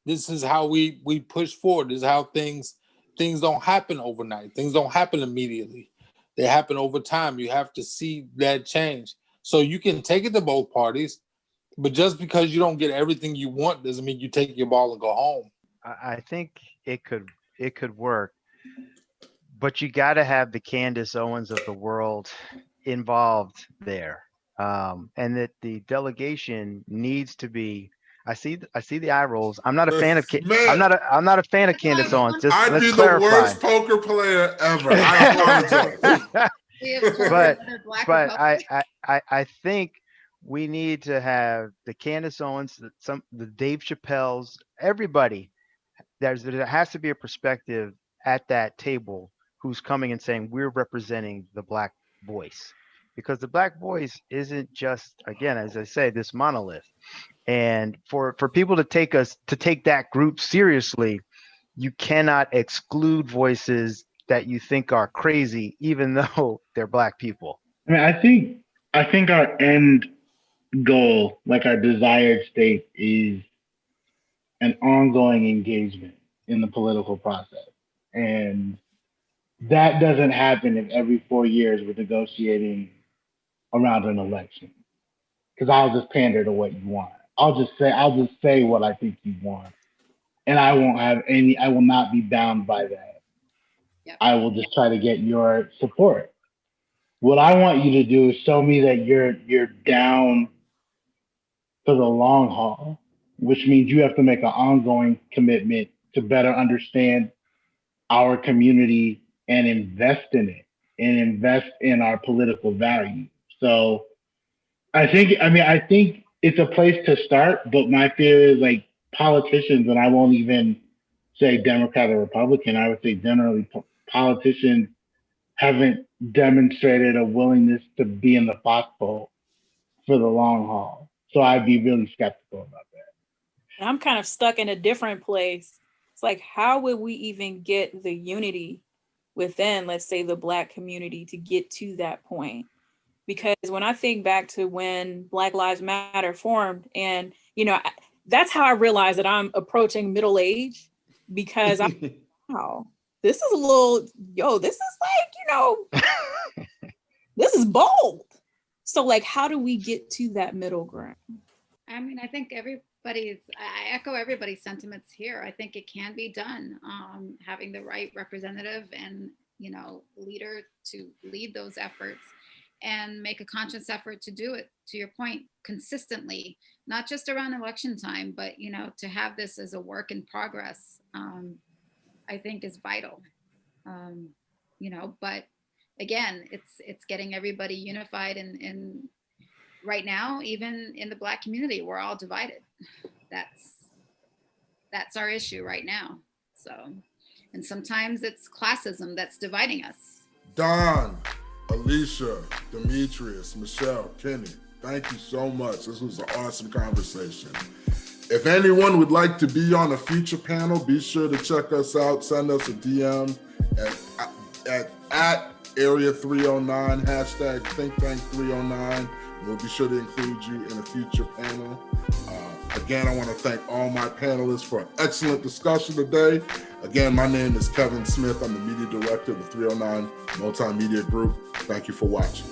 This is how we push forward. This is how things don't happen overnight. Things don't happen immediately. They happen over time. You have to see that change. So you can take it to both parties, but just because you don't get everything you want doesn't mean you take your ball and go home. I think it could work, but you got to have the Candace Owens of the world involved there, and that the delegation needs to be. I see the eye rolls. I'm not a fan of. I'm not a fan of Candace Owens. Just I'd let's be clarify. the worst poker player ever. I apologize. but I think we need to have the Candace Owens, the Dave Chappelle's, everybody. There has to be a perspective at that table who's coming and saying we're representing the Black voice, because the Black voice isn't just, again, as I say, this monolith. And for people to take that group seriously, you cannot exclude voices that you think are crazy, even though they're Black people. I mean, I think our end goal, like our desired state, is an ongoing engagement in the political process. And that doesn't happen if every 4 years we're negotiating around an election. Because I'll just pander to what you want. I'll just say what I think you want. And I will not be bound by that. Yep. I will just try to get your support. What I want you to do is show me that you're down for the long haul, which means you have to make an ongoing commitment to better understand our community and invest in it and invest in our political values. So I think it's a place to start, but my fear is, like, politicians, and I won't even say Democrat or Republican, I would say generally politicians haven't demonstrated a willingness to be in the foxhole for the long haul. So I'd be really skeptical about that. I'm kind of stuck in a different place. It's like, how would we even get the unity within, let's say, the Black community to get to that point? Because when I think back to when Black Lives Matter formed, and, that's how I realized that I'm approaching middle age, because wow, this is this is like, this is bold. So, like, how do we get to that middle ground? I mean, I think I echo everybody's sentiments here. I think it can be done. Having the right representative and, leader to lead those efforts and make a conscious effort to do it, to your point, consistently, not just around election time, but, to have this as a work in progress, I think is vital. But again, it's getting everybody unified, and right now, even in the Black community, we're all divided. That's our issue right now. So, and sometimes it's classism that's dividing us. Don, Alicia, Demetrius, Michelle, Kenny, thank you so much. This was an awesome conversation. If anyone would like to be on a future panel, be sure to check us out. Send us a DM at Area 309, hashtag ThinkTank309. We'll be sure to include you in a future panel. Again, I want to thank all my panelists for an excellent discussion today. Again, my name is Kevin Smith. I'm the media director of the 309 Multimedia Group. Thank you for watching.